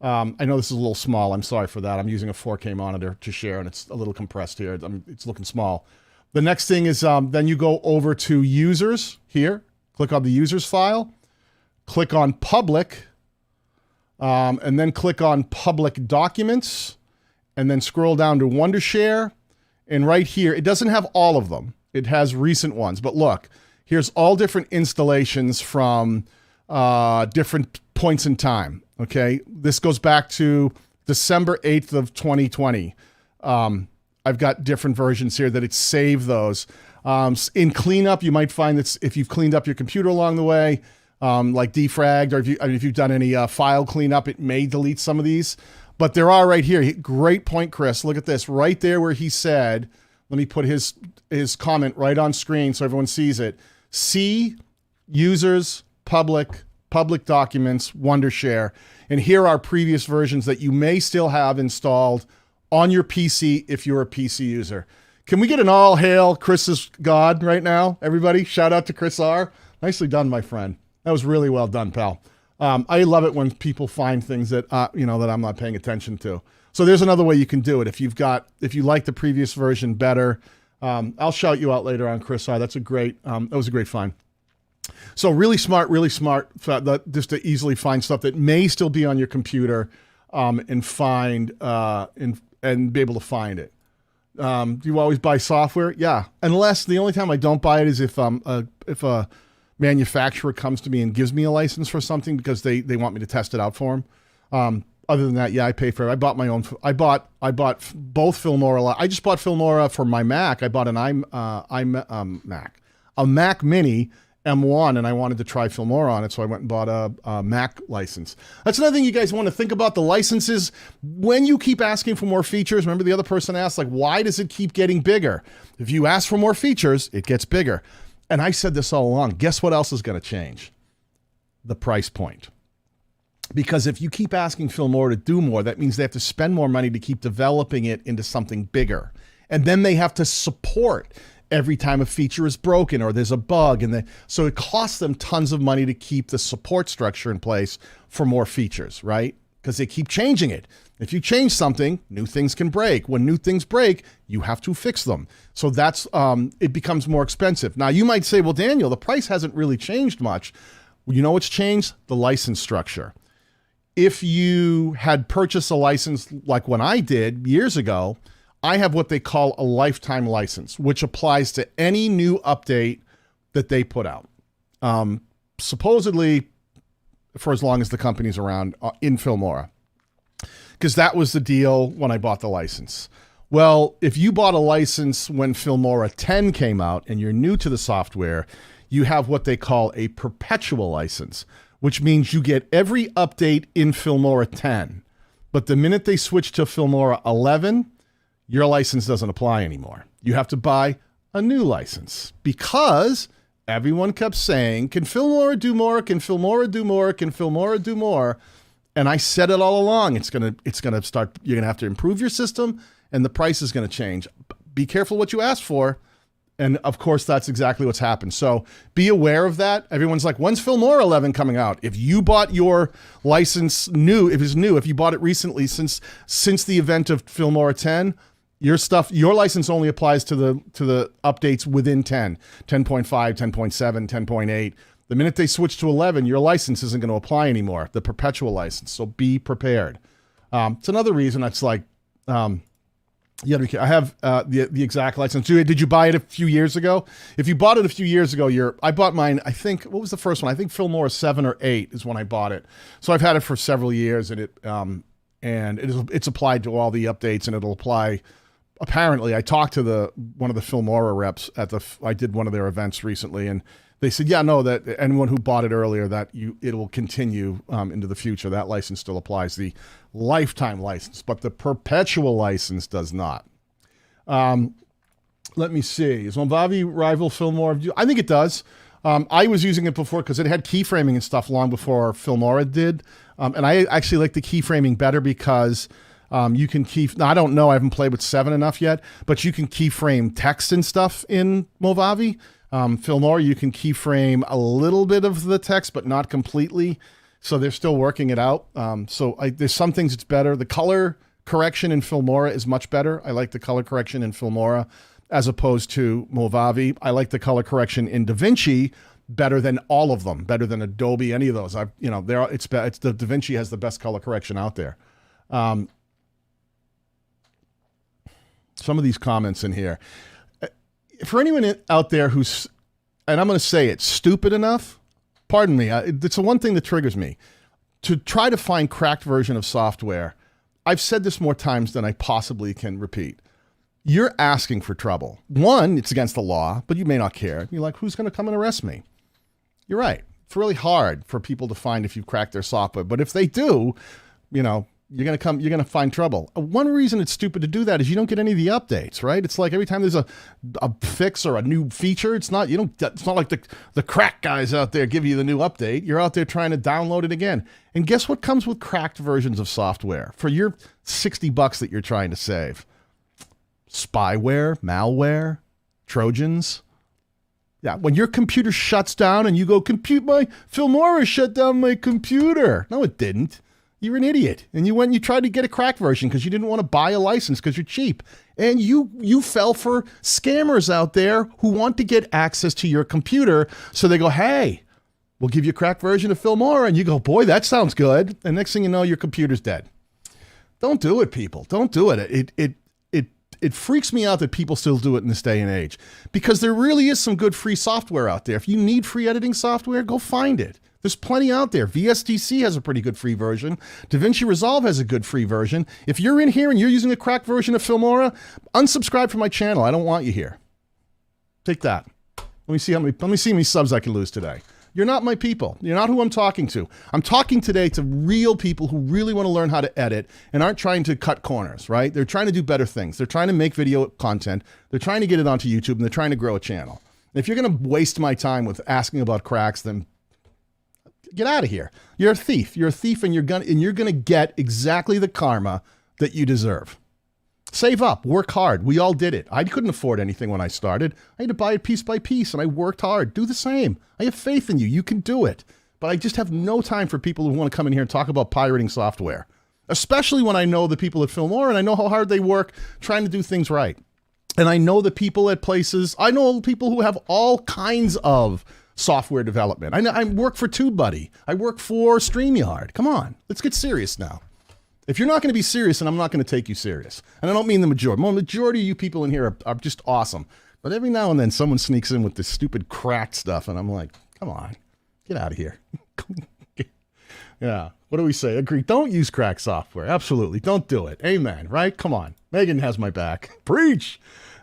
I know this is a little small. I'm sorry for that. I'm using a 4K monitor to share, and it's a little compressed here. It's looking small. The next thing is then you go over to users here, click on the users file, click on public, and then click on public documents, and then scroll down to Wondershare. And right here, it doesn't have all of them. It has recent ones. But look, here's all different installations from different points in time. Okay, this goes back to December 8th of 2020. I've got different versions here that it saved those. In cleanup, you might find that if you've cleaned up your computer along the way, like defragged, or if you've done any file cleanup, it may delete some of these. But there are right here. Great point, Chris. Look at this right there where he said, let me put his comment right on screen so everyone sees it. C, users, public documents, Wondershare. And here are previous versions that you may still have installed on your PC if you're a PC user. Can we get an all hail Chris's God right now? Everybody, shout out to Chris R. Nicely done, my friend. That was really well done, pal. I love it when people find things that that I'm not paying attention to. So there's another way you can do it. If you like the previous version better, I'll shout you out later on, Chris R. That was a great find. So really smart, just to easily find stuff that may still be on your computer, and find and be able to find it. Do you always buy software? Yeah. Unless the only time I don't buy it is if a manufacturer comes to me and gives me a license for something because they want me to test it out for them. Other than that, yeah, I pay for it. I bought my own. I bought both Filmora. I just bought Filmora for my Mac. I bought a Mac Mini M1, and I wanted to try Filmora on it, so I went and bought a Mac license. That's another thing you guys want to think about, the licenses. When you keep asking for more features, remember the other person asked, like, why does it keep getting bigger? If you ask for more features, it gets bigger. And I said this all along. Guess what else is going to change? The price point. Because if you keep asking Filmora to do more, that means they have to spend more money to keep developing it into something bigger. And then they have to support every time a feature is broken or there's a bug. So it costs them tons of money to keep the support structure in place for more features, right? Because they keep changing it. If you change something, new things can break. When new things break, you have to fix them. So that's it becomes more expensive. Now, you might say, well, Daniel, the price hasn't really changed much. Well, you know what's changed? The license structure. If you had purchased a license like when I did years ago, I have what they call a lifetime license, which applies to any new update that they put out. Supposedly for as long as the company's around in Filmora, because that was the deal when I bought the license. Well, if you bought a license when Filmora 10 came out and you're new to the software, you have what they call a perpetual license, which means you get every update in Filmora 10. But the minute they switch to Filmora 11, your license doesn't apply anymore. You have to buy a new license because everyone kept saying, can Filmora do more? Can Filmora do more? Can Filmora do more? And I said it all along. It's gonna start, you're gonna have to improve your system and the price is gonna change. Be careful what you ask for. And of course, that's exactly what's happened. So be aware of that. Everyone's like, when's Filmora 11 coming out? If you bought your license new, if you bought it recently since the event of Filmora 10, your license only applies to the updates within 10, 10.5, 10.7, 10.8. The minute they switch to 11, your license isn't going to apply anymore, the perpetual license. So be prepared. It's another reason that's like, I have the exact license. Did you buy it a few years ago? If you bought it a few years ago, I bought mine, I think, what was the first one? I think Filmora 7 or 8 is when I bought it. So I've had it for several years, and it's applied to all the updates, and it'll apply. Apparently, I talked to one of the Filmora reps I did one of their events recently, and they said, yeah, no, that anyone who bought it earlier, it will continue into the future. That license still applies, the lifetime license, but the perpetual license does not. Let me see. Is Movavi rival Filmora? I think it does. I was using it before because it had keyframing and stuff long before Filmora did. And I actually like the keyframing better because you can now, I don't know, I haven't played with 7 enough yet, but you can keyframe text and stuff in Movavi. Filmora, you can keyframe a little bit of the text, but not completely. So they're still working it out. There's some things it's better. The color correction in Filmora is much better. I like the color correction in Filmora as opposed to Movavi. I like the color correction in DaVinci better than all of them, better than Adobe, any of those. The DaVinci has the best color correction out there. Some of these comments in here. For anyone out there who's, and I'm going to say it, stupid enough, pardon me, it's the one thing that triggers me, to try to find cracked version of software. I've said this more times than I possibly can repeat. You're asking for trouble. One, it's against the law, but you may not care. You're like, who's going to come and arrest me? You're right. It's really hard for people to find if you've cracked their software. But if they do, you're going to find trouble. One reason it's stupid to do that is you don't get any of the updates, right? It's like every time there's a fix or a new feature, it's not like the crack guys out there give you the new update. You're out there trying to download it again. And guess what comes with cracked versions of software for your $60 that you're trying to save? Spyware, malware, Trojans. Yeah, when your computer shuts down and you go, Filmora shut down my computer. No, it didn't. You're an idiot. And you went and you tried to get a cracked version because you didn't want to buy a license because you're cheap. And you fell for scammers out there who want to get access to your computer. So they go, hey, we'll give you a cracked version of Filmora. And you go, boy, that sounds good. And next thing you know, your computer's dead. Don't do it, people. Don't do it. it freaks me out that people still do it in this day and age, because there really is some good free software out there. If you need free editing software, go find it. There's plenty out there. VSTC has a pretty good free version. DaVinci Resolve has a good free version. If you're in here and you're using a cracked version of Filmora, unsubscribe from my channel. I don't want you here. Take that. Let me see how many subs I can lose today. You're not my people. You're not who I'm talking to. I'm talking today to real people who really want to learn how to edit and aren't trying to cut corners, right? They're trying to do better things. They're trying to make video content. They're trying to get it onto YouTube, and they're trying to grow a channel. If you're going to waste my time with asking about cracks, then get out of here. You're a thief. You're a thief, and you're gonna get exactly the karma that you deserve. Save up, work hard. We all did it. I couldn't afford anything when I started. I had to buy it piece by piece, and I worked hard. Do the same. I have faith in you. You can do it. But I just have no time for people who want to come in here and talk about pirating software, especially when I know the people at Filmora, and I know how hard they work trying to do things right. And I know the people at places. I know people who have all kinds of software development. I work for TubeBuddy. I work for StreamYard. Come on, let's get serious now. If you're not going to be serious, then I'm not going to take you serious. And I don't mean the majority. The majority of you people in here are just awesome. But every now and then someone sneaks in with this stupid cracked stuff, and I'm like, come on, get out of here. Yeah, what do we say? Agree. Don't use cracked software. Absolutely. Don't do it. Amen, right? Come on. Megan has my back. Preach.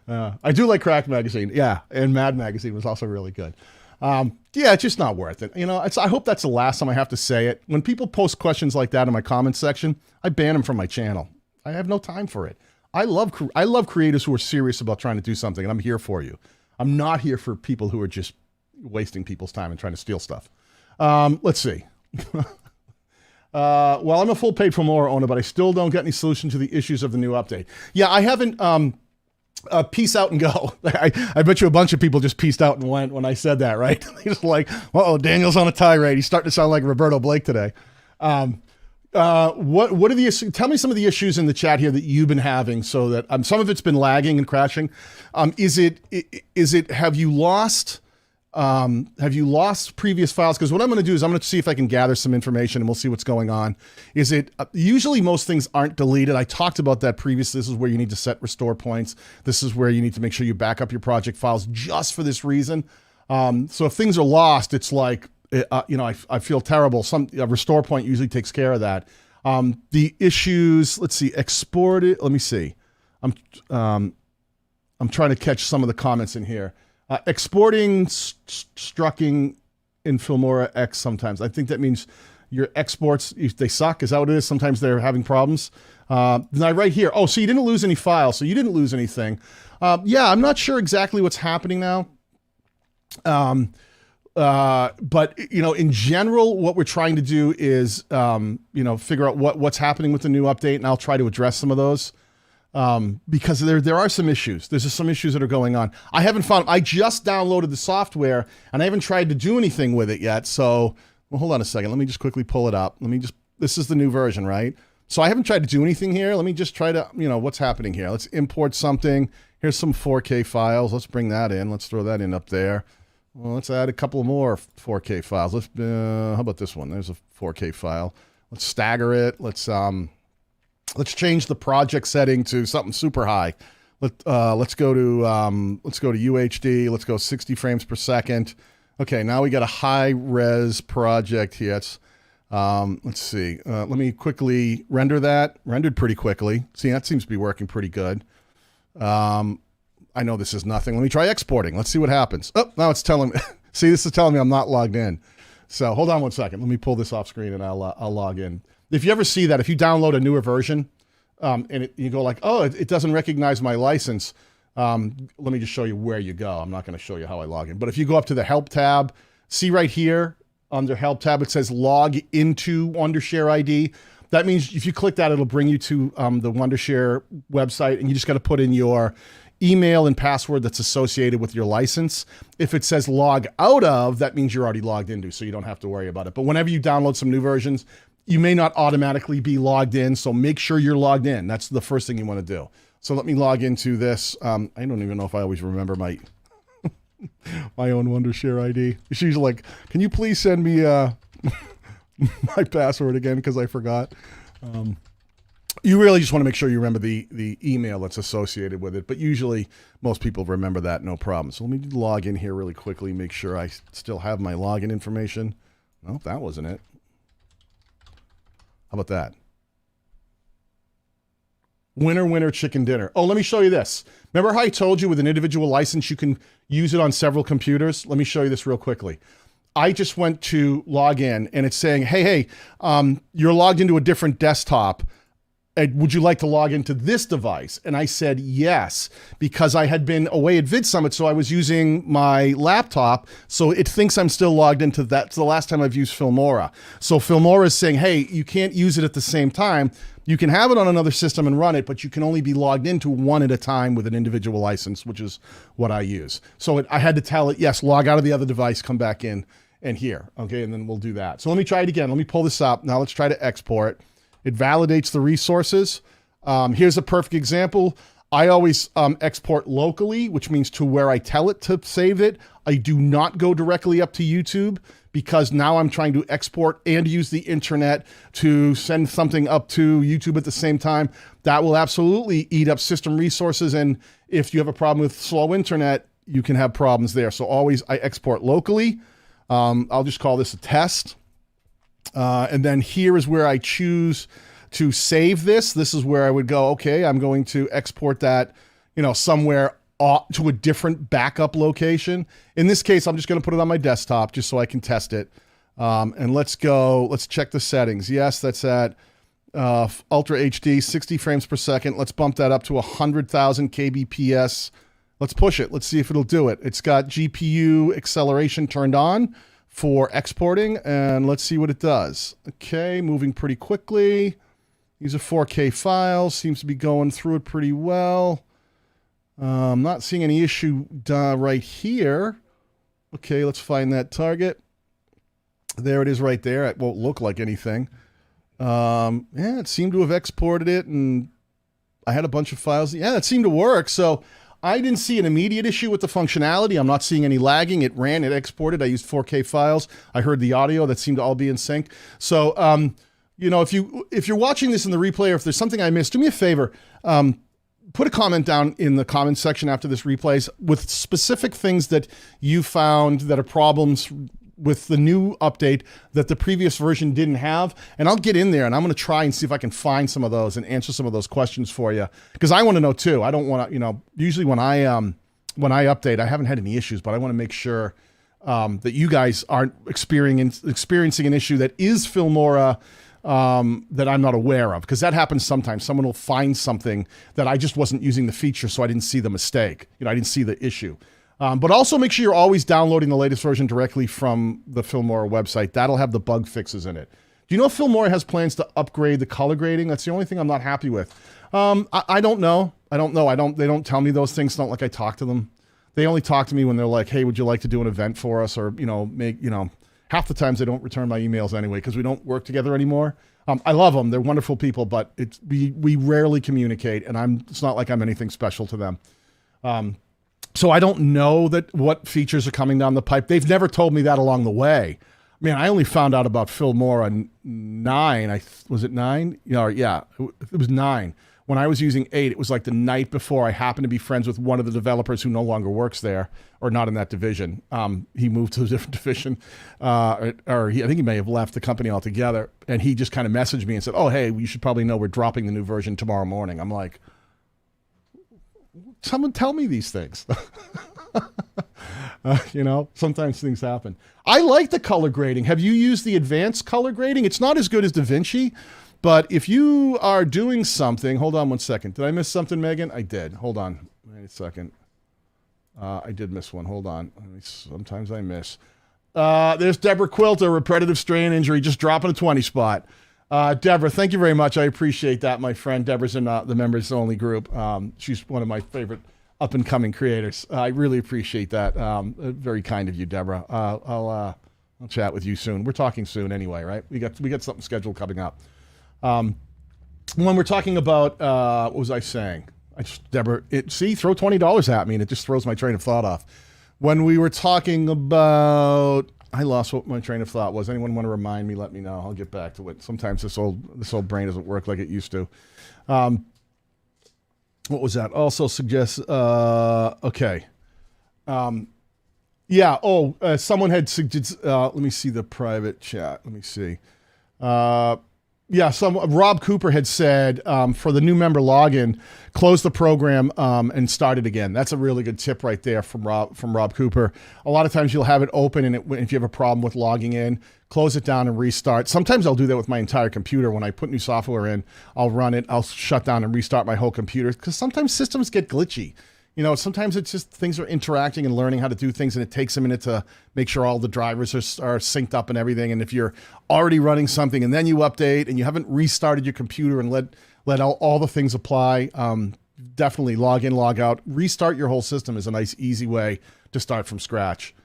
I do like Cracked Magazine. Yeah, and Mad Magazine was also really good. Yeah, it's just not worth it. You know, I hope that's the last time I have to say it. When people post questions like that in my comments section, I ban them from my channel. I have no time for it. I love creators who are serious about trying to do something, and I'm here for you. I'm not here for people who are just wasting people's time and trying to steal stuff. Let's see. Well, I'm a full paid Filmora owner, but I still don't get any solution to the issues of the new update. Yeah, I haven't... peace out and go. I bet you a bunch of people just peaced out and went when I said that, right? They just like, uh-oh, Daniel's on a tirade. He's starting to sound like Roberto Blake today. What are the issues? Tell me some of the issues in the chat here that you've been having, so that some of it's been lagging and crashing. Have you lost previous files? Because what I'm going to do is I'm going to see if I can gather some information, and we'll see what's going on. Is it usually most things aren't deleted? I talked about that previously. This is where you need to set restore points. This is where you need to make sure you back up your project files just for this reason. So if things are lost, it's like, I feel terrible. A restore point usually takes care of that. The issues, let's see, export it. Let me see. I'm trying to catch some of the comments in here. Exporting strucking in Filmora X sometimes. I think that means your exports, they suck. Is that what it is? Sometimes they're having problems. Right here. Oh, so you didn't lose any files. So you didn't lose anything. Yeah, I'm not sure exactly what's happening now. But, in general, what we're trying to do is, figure out what's happening with the new update, and I'll try to address some of those. Because there are some issues. There's just some issues that are going on. I just downloaded the software, and I haven't tried to do anything with it yet. So, well, hold on a second. Let me just quickly pull it up. This is the new version, right? So I haven't tried to do anything here. Let me just try to, what's happening here. Let's import something. Here's some 4K files. Let's bring that in. Let's throw that in up there. Well, let's add a couple more 4K files. How about this one? There's a 4K file. Let's stagger it. Let's change the project setting to something super high. Let's go to UHD. Let's go 60 frames per second. Okay, now we got a high res project here. Let's see. Let me quickly render that. Rendered pretty quickly. See, that seems to be working pretty good. I know this is nothing. Let me try exporting. Let's see what happens. Oh, now it's telling me. See, this is telling me I'm not logged in. So hold on one second. Let me pull this off screen and I'll log in. If you ever see that, if you download a newer version, and you go like, oh, it doesn't recognize my license, let me just show you where you go. I'm not going to show you how I log in. But if you go up to the Help tab, see right here under Help tab, it says Log into Wondershare ID. That means if you click that, it'll bring you to the Wondershare website, and you just got to put in your email and password that's associated with your license. If it says Log out of, that means you're already logged into, so you don't have to worry about it. But whenever you download some new versions, you may not automatically be logged in, so make sure you're logged in. That's the first thing you want to do. So let me log into this. I don't even know if I always remember my my own Wondershare ID. She's like, can you please send me my password again, because I forgot. You really just want to make sure you remember the email that's associated with it, but usually most people remember that, no problem. So let me log in here really quickly, make sure I still have my login information. No, that wasn't it. How about that? Winner, winner, chicken dinner. Oh, let me show you this. Remember how I told you with an individual license, you can use it on several computers? Let me show you this real quickly. I just went to log in and it's saying, hey, you're logged into a different desktop. Would you like to log into this device? And I said yes, because I had been away at VidSummit, so I was using my laptop, so it thinks I'm still logged into that. It's the last time I've used Filmora. So Filmora is saying, hey, you can't use it at the same time. You can have it on another system and run it, but you can only be logged into one at a time with an individual license, which is what I use. So I had to tell it, yes, log out of the other device, come back in and here, okay, and then we'll do that. So let me try it again. Let me pull this up. Now let's try to export. It validates the resources. Here's a perfect example. I always export locally, which means to where I tell it to save it. I do not go directly up to YouTube because now I'm trying to export and use the internet to send something up to YouTube at the same time. That will absolutely eat up system resources. And if you have a problem with slow internet, you can have problems there. So always I export locally. I'll just call this a test. And then here is where I choose to save this. This is where I would go, okay, I'm going to export that, somewhere to a different backup location. In this case, I'm just going to put it on my desktop just so I can test it. And let's check the settings. Yes, that's at Ultra HD, 60 frames per second. Let's bump that up to 100,000 kbps. Let's push it. Let's see if it'll do it. It's got GPU acceleration turned on for exporting, and let's see what it does. Okay, moving pretty quickly. These are 4K files. Seems to be going through it pretty well. I'm not seeing any issue right here. Okay, let's find that target. There it is right there. It won't look like anything. Yeah, it seemed to have exported it, and I had a bunch of files. Yeah, it seemed to work. So I didn't see an immediate issue with the functionality. I'm not seeing any lagging. It ran, it exported. I used 4K files. I heard the audio that seemed to all be in sync. So, if you're watching this in the replay, or if there's something I missed, do me a favor. Put a comment down in the comments section after this replays with specific things that you found that are problems with the new update that the previous version didn't have. And I'll get in there and I'm going to try and see if I can find some of those and answer some of those questions for you. Because I want to know too. I don't want to, usually when I update, I haven't had any issues, but I want to make sure that you guys aren't experiencing an issue that is Filmora that I'm not aware of, because that happens sometimes. Someone will find something that I just wasn't using the feature, so I didn't see the mistake. I didn't see the issue. But also make sure you're always downloading the latest version directly from the Filmora website. That'll have the bug fixes in it. Do you know if Filmora has plans to upgrade the color grading? That's the only thing I'm not happy with. I don't know. They don't tell me those things. It's not like I talk to them. They only talk to me when they're like, hey, would you like to do an event for us? Or, half the times they don't return my emails anyway, because we don't work together anymore. I love them. They're wonderful people, but we rarely communicate, and it's not like I'm anything special to them. So I don't know what features are coming down the pipe. They've never told me that along the way. Man, I only found out about Filmora 9. Was it 9? Yeah, it was 9. When I was using 8, it was like the night before. I happened to be friends with one of the developers who no longer works there, or not in that division. He moved to a different division, I think he may have left the company altogether. And he just kind of messaged me and said, oh, hey, you should probably know we're dropping the new version tomorrow morning. I'm like, someone tell me these things. Sometimes things happen. I like the color grading. Have you used the advanced color grading? It's not as good as DaVinci, but if you are doing something, hold on one second. Did I miss something, Megan? I did. Hold on. Wait a second. I did miss one. Hold on. Sometimes I miss. There's Deborah Quilter, repetitive strain injury, just dropping a 20 spot. Deborah, thank you very much. I appreciate that, my friend. Deborah's in the members only group. She's one of my favorite up and coming creators. I really appreciate that. Very kind of you, Deborah. I'll chat with you soon. We're talking soon anyway, right? We got something scheduled coming up. When we're talking about what was I saying? Deborah, throw $20 at me and it just throws my train of thought off. When we were talking about I lost what my train of thought was. Anyone want to remind me? Let me know. I'll get back to it. Sometimes this old brain doesn't work like it used to. What was that? Also suggests. Okay. Yeah. Oh, someone had suggested. Let me see the private chat. Let me see. Yeah, Rob Cooper had said for the new member login, close the program and start it again. That's a really good tip right there from Rob Cooper. A lot of times you'll have it open, and if you have a problem with logging in, close it down and restart. Sometimes I'll do that with my entire computer. When I put new software in, I'll run it, I'll shut down and restart my whole computer, because sometimes systems get glitchy. You know, sometimes it's just things are interacting and learning how to do things, and it takes a minute to make sure all the drivers are synced up and everything. And if you're already running something and then you update and you haven't restarted your computer and let all the things apply, definitely log in, log out. Restart your whole system is a nice, easy way to start from scratch.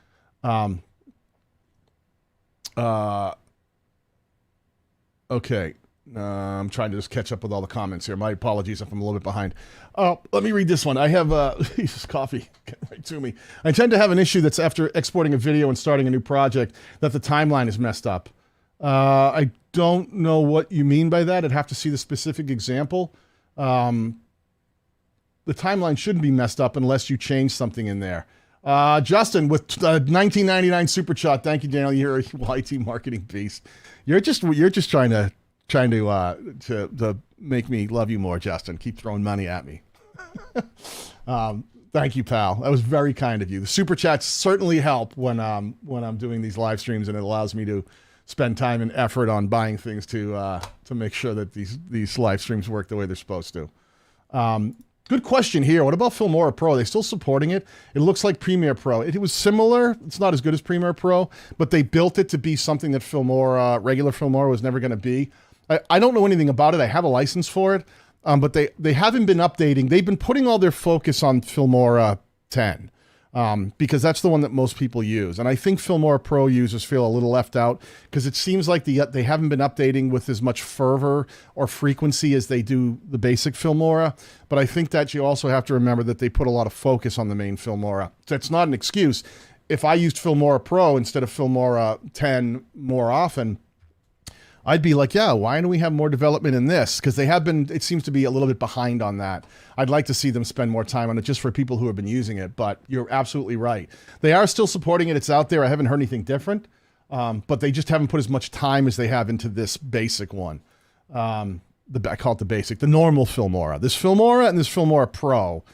Okay. I'm trying to just catch up with all the comments here. My apologies if I'm a little bit behind. Let me read this one. I have this coffee getting right to me. I tend to have an issue that's after exporting a video and starting a new project that the timeline is messed up. I don't know what you mean by that. I'd have to see the specific example. The timeline shouldn't be messed up unless you change something in there. Justin with $19.99 super chat. Thank you, Daniel. You're a YT marketing beast. You're just trying to make me love you more, Justin. Keep throwing money at me. Thank you, pal. That was very kind of you. The super chats certainly help when I'm doing these live streams, and it allows me to spend time and effort on buying things to make sure that these live streams work the way they're supposed to. Good question here. What about Filmora Pro? Are they still supporting it? It looks like Premiere Pro. It was similar. It's not as good as Premiere Pro, but they built it to be something that regular Filmora was never going to be. I don't know anything about it. I have a license for it, but they haven't been updating. They've been putting all their focus on Filmora 10 because that's the one that most people use. And I think Filmora Pro users feel a little left out because it seems like they haven't been updating with as much fervor or frequency as they do the basic Filmora. But I think that you also have to remember that they put a lot of focus on the main Filmora. That's not an excuse. If I used Filmora Pro instead of Filmora 10 more often, I'd be like, yeah, why don't we have more development in this? Because it seems to be a little bit behind on that. I'd like to see them spend more time on it just for people who have been using it, but you're absolutely right. They are still supporting it. It's out there. I haven't heard anything different, but they just haven't put as much time as they have into this basic one. I call it the basic, the normal Filmora. This Filmora and this Filmora Pro,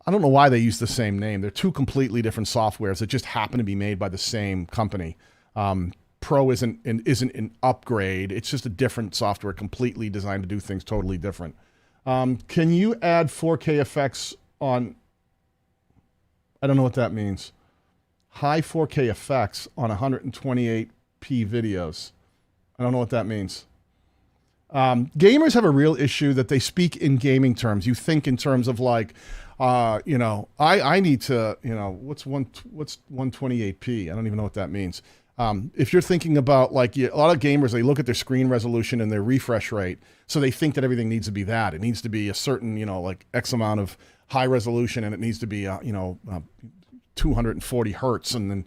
I don't know why they use the same name. They're two completely different softwares that just happen to be made by the same company. Pro isn't an upgrade. It's just a different software completely designed to do things totally different. Can you add 4K effects on, I don't know what that means. High 4K effects on 128p videos. I don't know what that means. Gamers have a real issue that they speak in gaming terms. You think in terms of like, I need to, what's 128p? I don't even know what that means. If you're thinking about like a lot of gamers, they look at their screen resolution and their refresh rate. So they think that everything needs to be that. It needs to be a certain, like X amount of high resolution, and it needs to be, 240 hertz. And then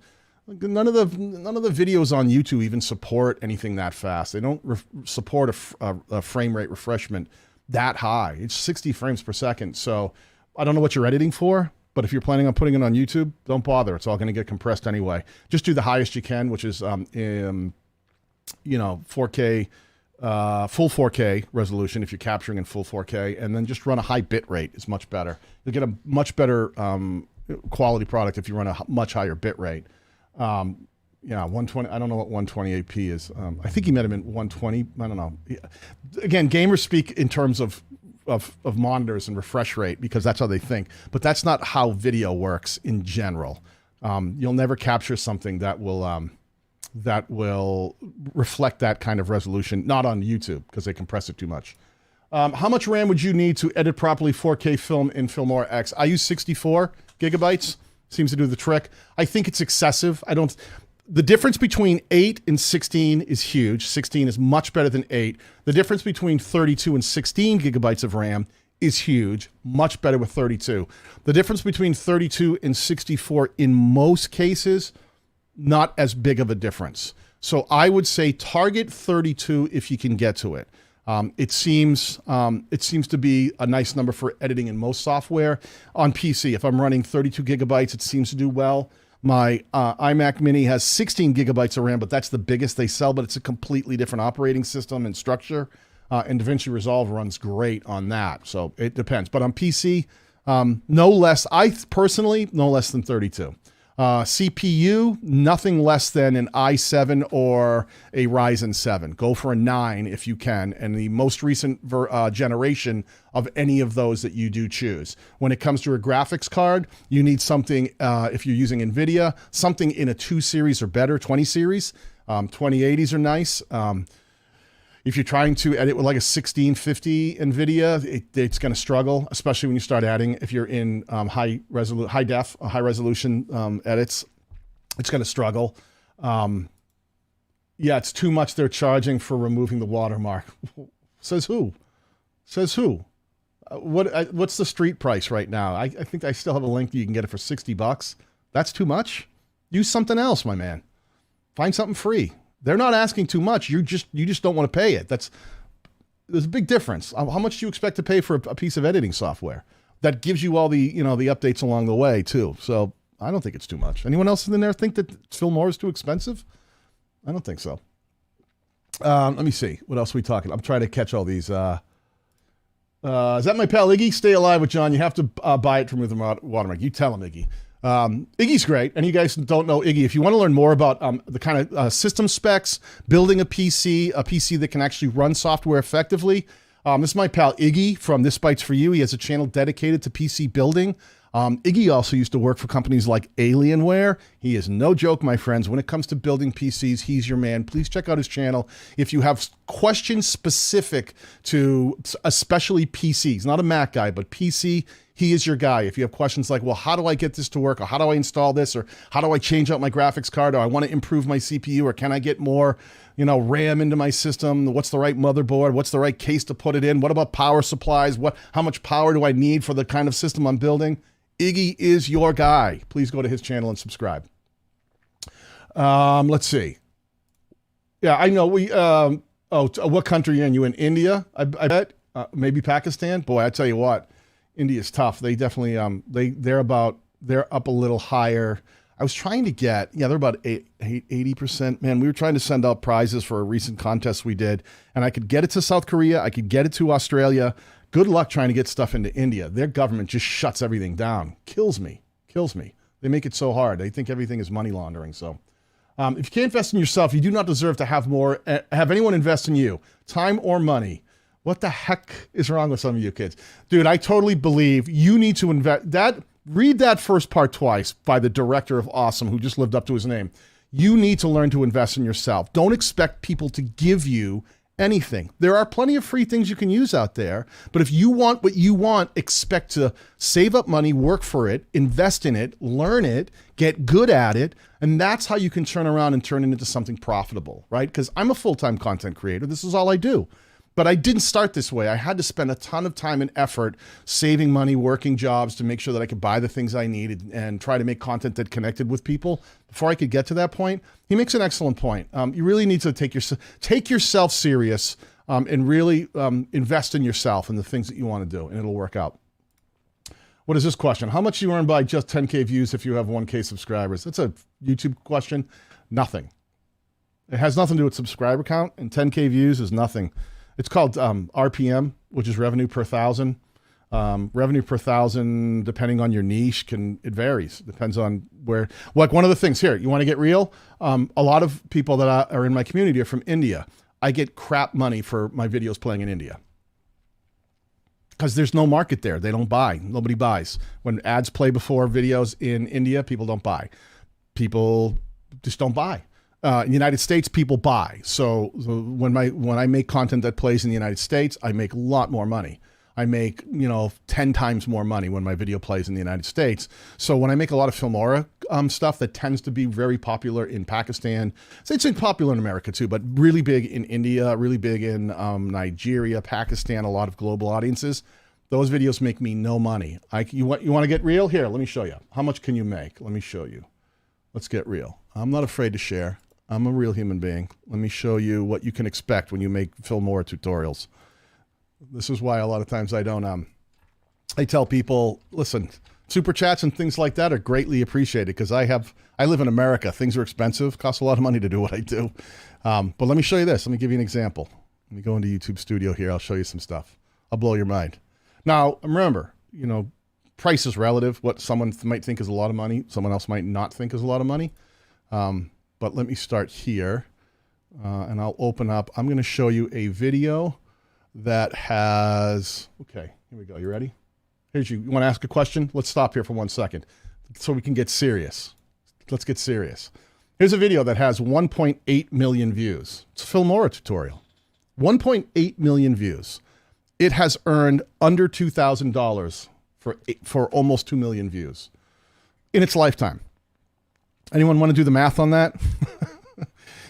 none of the videos on YouTube even support anything that fast. They don't support a frame rate refreshment that high. It's 60 frames per second. So I don't know what you're editing for. But if you're planning on putting it on YouTube, don't bother. It's all going to get compressed anyway. Just do the highest you can, which is, 4K, full 4K resolution if you're capturing in full 4K, and then just run a high bit rate. It's much better. You'll get a much better quality product if you run a much higher bit rate. 120. I don't know what 128p is. I think he meant him in 120. I don't know. Again, gamers speak in terms of monitors and refresh rate because that's how they think. But that's not how video works in general. You'll never capture something that will reflect that kind of resolution, not on YouTube because they compress it too much. How much RAM would you need to edit properly 4K film in Filmora X? I use 64 gigabytes. Seems to do the trick. I think it's excessive. The difference between 8 and 16 is huge. 16 is much better than 8. The difference between 32 and 16 gigabytes of RAM is huge, much better with 32. The difference between 32 and 64 in most cases not as big of a difference. So I would say target 32 if you can get to it. It seems to be a nice number for editing in most software. On PC, if I'm running 32 gigabytes, it seems to do well. My iMac Mini has 16 gigabytes of RAM, but that's the biggest they sell, but it's a completely different operating system and structure. And DaVinci Resolve runs great on that. So it depends. But on PC, no less, I personally, no less than 32. CPU, nothing less than an i7 or a Ryzen 7. Go for a 9 if you can, and the most recent generation of any of those that you do choose. When it comes to a graphics card, you need something, if you're using NVIDIA, something in a 2 series or better, 20 series. 2080s are nice. If you're trying to edit with like a 1650 NVIDIA, it's going to struggle, especially when you start adding, if you're in high resolution edits, it's going to struggle. Yeah, it's too much they're charging for removing the watermark. Says who? Says who? What's the street price right now? I think I still have a link that you can get it for $60. That's too much? Use something else, my man. Find something free. They're not asking too much. You just don't want to pay it. There's a big difference. How much do you expect to pay for a piece of editing software that gives you all the, the updates along the way too? So I don't think it's too much. Anyone else in there think that Filmora is too expensive? I don't think so. Let me see. What else are we talking? I'm trying to catch all these. Is that my pal Iggy? Stay alive with John. You have to buy it from with the watermark. You tell him, Iggy. Iggy's great, and you guys don't know Iggy. If you want to learn more about the kind of system specs, building a PC that can actually run software effectively, this is my pal Iggy from This Bytes For You. He has a channel dedicated to PC building. Iggy also used to work for companies like Alienware. He is no joke, my friends. When it comes to building PCs, he's your man. Please check out his channel. If you have questions specific to especially PCs, not a Mac guy, but PC, he is your guy. If you have questions like, well, how do I get this to work? Or how do I install this? Or how do I change out my graphics card? Or I want to improve my CPU? Or can I get more, RAM into my system? What's the right motherboard? What's the right case to put it in? What about power supplies? How much power do I need for the kind of system I'm building? Iggy is your guy. Please go to his channel and subscribe. Let's see. Yeah, I know what country are you in? You in India? I bet. Maybe Pakistan? Boy, I tell you what. India's tough. They definitely they're up a little higher. I was trying to get, they're about 80%. Man, we were trying to send out prizes for a recent contest we did, and I could get it to South Korea, I could get it to Australia. Good luck trying to get stuff into India. Their government just shuts everything down. Kills me. They make it so hard. They think everything is money laundering. So if you can't invest in yourself, you do not deserve to have anyone invest in you, time or money. What the heck is wrong with some of you kids? Dude, I totally believe you need to invest. Read that first part twice by the director of Awesome, who just lived up to his name. You need to learn to invest in yourself. Don't expect people to give you anything. There are plenty of free things you can use out there, but if you want what you want, expect to save up money, work for it, invest in it, learn it, get good at it, and that's how you can turn around and turn it into something profitable, right? Because I'm a full-time content creator. This is all I do. But I didn't start this way. I had to spend a ton of time and effort saving money, working jobs to make sure that I could buy the things I needed and try to make content that connected with people before I could get to that point. He makes an excellent point. You really need to take yourself serious and really invest in yourself and the things that you want to do, and it'll work out. What is this question? How much do you earn by just 10K views if you have 1K subscribers? That's a YouTube question. Nothing. It has nothing to do with subscriber count, and 10K views is nothing. It's called RPM, which is revenue per thousand. Revenue per thousand, depending on your niche, it varies. Depends on where. Like one of the things here, you want to get real? A lot of people that are in my community are from India. I get crap money for my videos playing in India because there's no market there. They don't buy. Nobody buys. When ads play before videos in India, people don't buy. People just don't buy. In the United States, people buy. So when I make content that plays in the United States, I make a lot more money. I make 10 times more money when my video plays in the United States. So when I make a lot of Filmora stuff that tends to be very popular in Pakistan, it's popular in America too, but really big in India, really big in Nigeria, Pakistan, a lot of global audiences. Those videos make me no money. You want to get real? Here, let me show you. How much can you make? Let me show you. Let's get real. I'm not afraid to share. I'm a real human being. Let me show you what you can expect when you make Filmora tutorials. This is why a lot of times I don't, I tell people, listen, super chats and things like that are greatly appreciated because I live in America. Things are expensive, costs a lot of money to do what I do. But let me show you this. Let me give you an example. Let me go into YouTube Studio here. I'll show you some stuff. I'll blow your mind. Now, remember, you know, price is relative. What someone might think is a lot of money, someone else might not think is a lot of money. But let me start here and I'll open up. I'm going to show you a video that has, okay, here we go. You ready? You want to ask a question? Let's stop here for 1 second so we can get serious. Let's get serious. Here's a video that has 1.8 million views. It's a Filmora tutorial. 1.8 million views. It has earned under $2,000 for almost 2 million views in its lifetime. Anyone want to do the math on that?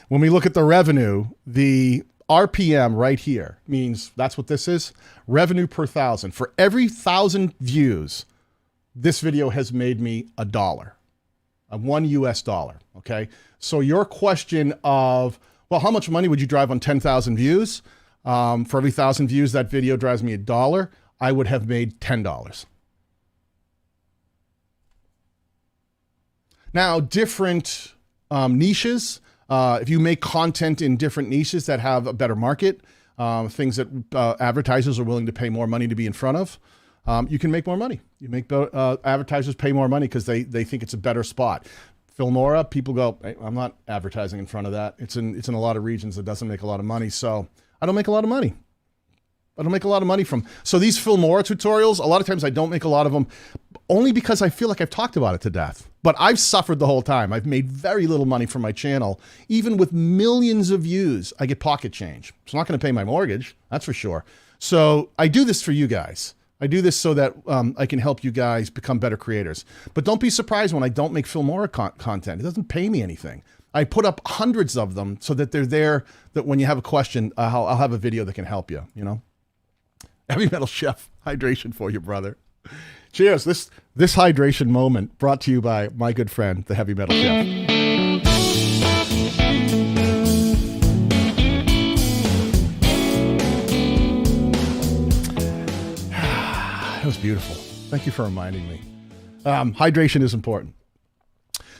When we look at the revenue, the RPM right here means that's what this is. Revenue per 1,000. For every 1,000 views, this video has made me $1, $1 US. Okay. So your question of, well, how much money would you drive on 10,000 views? For every 1,000 views, that video drives me $1. I would have made $10. Now, different niches, if you make content in different niches that have a better market, things that advertisers are willing to pay more money to be in front of, you can make more money. You make advertisers pay more money because they think it's a better spot. Filmora, people go, hey, I'm not advertising in front of that. It's in a lot of regions that doesn't make a lot of money. So I don't make a lot of money. I don't make a lot of money from. So these Filmora tutorials, a lot of times I don't make a lot of them only because I feel like I've talked about it to death. But I've suffered the whole time. I've made very little money from my channel. Even with millions of views, I get pocket change. It's not going to pay my mortgage, that's for sure. So I do this for you guys. I do this so that I can help you guys become better creators. But don't be surprised when I don't make Filmora content. It doesn't pay me anything. I put up hundreds of them so that they're there, that when you have a question, I'll have a video that can help you, you know? Heavy Metal Chef, hydration for you, brother. Cheers. This hydration moment brought to you by my good friend, the Heavy Metal Chef. That was beautiful. Thank you for reminding me. Hydration is important.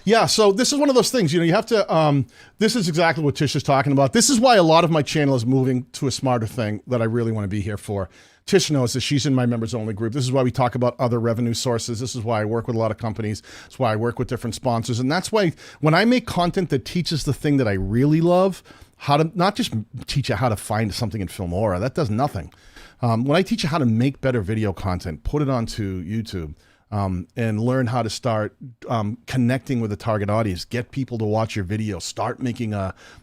Yeah, so this is one of those things, you know, you have to, this is exactly what Tish is talking about. This is why a lot of my channel is moving to a smarter thing that I really want to be here for. Tish knows this. She's in my members only group. This is why we talk about other revenue sources. This is why I work with a lot of companies. That's why I work with different sponsors. And that's why when I make content that teaches the thing that I really love, how to, not just teach you how to find something in Filmora, that does nothing. When I teach you how to make better video content, put it onto YouTube, and learn how to start connecting with the target audience, get people to watch your video, start making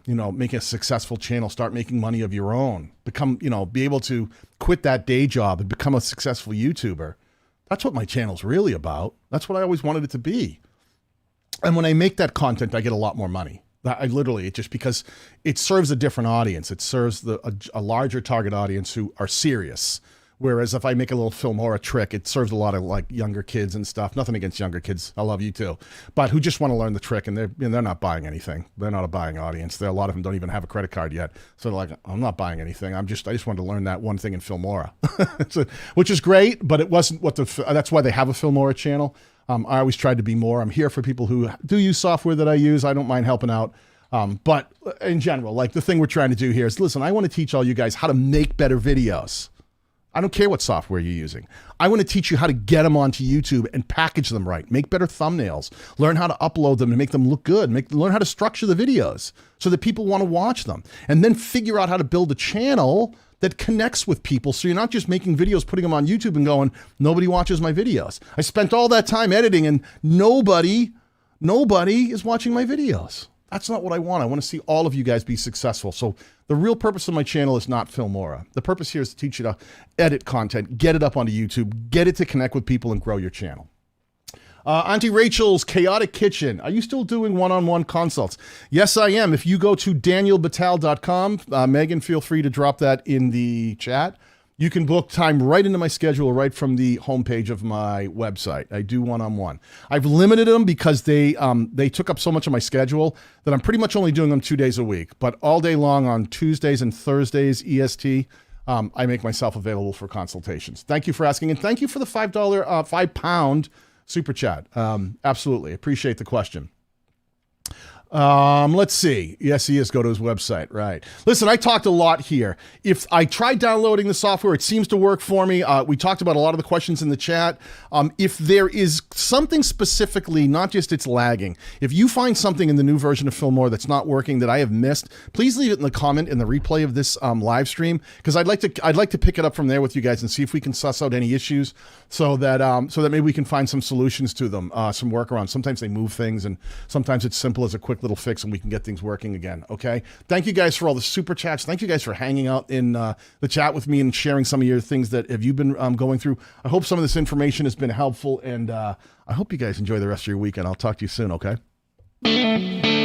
make a successful channel, start making money of your own, become, be able to quit that day job and become a successful YouTuber. That's what my channel's really about. That's what I always wanted it to be. And when I make that content, I get a lot more money. Just because it serves a different audience. It serves a larger target audience who are serious. Whereas if I make a little Filmora trick, it serves a lot of like younger kids and stuff. Nothing against younger kids. I love you too. But who just want to learn the trick, and they're not buying anything. They're not a buying audience. A lot of them don't even have a credit card yet. So they're like, I'm not buying anything. I just wanted to learn that one thing in Filmora, which is great, but it wasn't that's why they have a Filmora channel. I always tried to be more. I'm here for people who do use software that I use. I don't mind helping out. But in general, like the thing we're trying to do here is, listen, I want to teach all you guys how to make better videos. I don't care what software you're using. I want to teach you how to get them onto YouTube and package them right, make better thumbnails, learn how to upload them and make them look good, learn how to structure the videos so that people want to watch them, and then figure out how to build a channel that connects with people. So you're not just making videos, putting them on YouTube and going, nobody watches my videos. I spent all that time editing and nobody is watching my videos. That's not what I want. I want to see all of you guys be successful. So the real purpose of my channel is not Filmora. The purpose here is to teach you to edit content, get it up onto YouTube, get it to connect with people and grow your channel. Auntie Rachel's Chaotic Kitchen. Are you still doing one-on-one consults? Yes, I am. If you go to danielbatal.com, Megan, feel free to drop that in the chat. You can book time right into my schedule right from the homepage of my website. I do one-on-one. I've limited them because they took up so much of my schedule that I'm pretty much only doing them 2 days a week. But all day long on Tuesdays and Thursdays EST, I make myself available for consultations. Thank you for asking, and thank you for the £5 super chat. Absolutely appreciate the question. Let's see. Yes, he is. Go to his website. Right. Listen, I talked a lot here. If I tried downloading the software, it seems to work for me. We talked about a lot of the questions in the chat. If there is something specifically, not just it's lagging, if you find something in the new version of Filmora that's not working that I have missed, please leave it in the comment in the replay of this live stream, because I'd like to pick it up from there with you guys and see if we can suss out any issues so that maybe we can find some solutions to them, some workarounds. Sometimes they move things, and sometimes it's simple as a quick little fix and we can get things working again. Okay. Thank you guys for all the super chats. Thank you guys for hanging out in the chat with me and sharing some of your things that have you been going through. I hope some of this information has been helpful, and I hope you guys enjoy the rest of your weekend. I'll talk to you soon. Okay.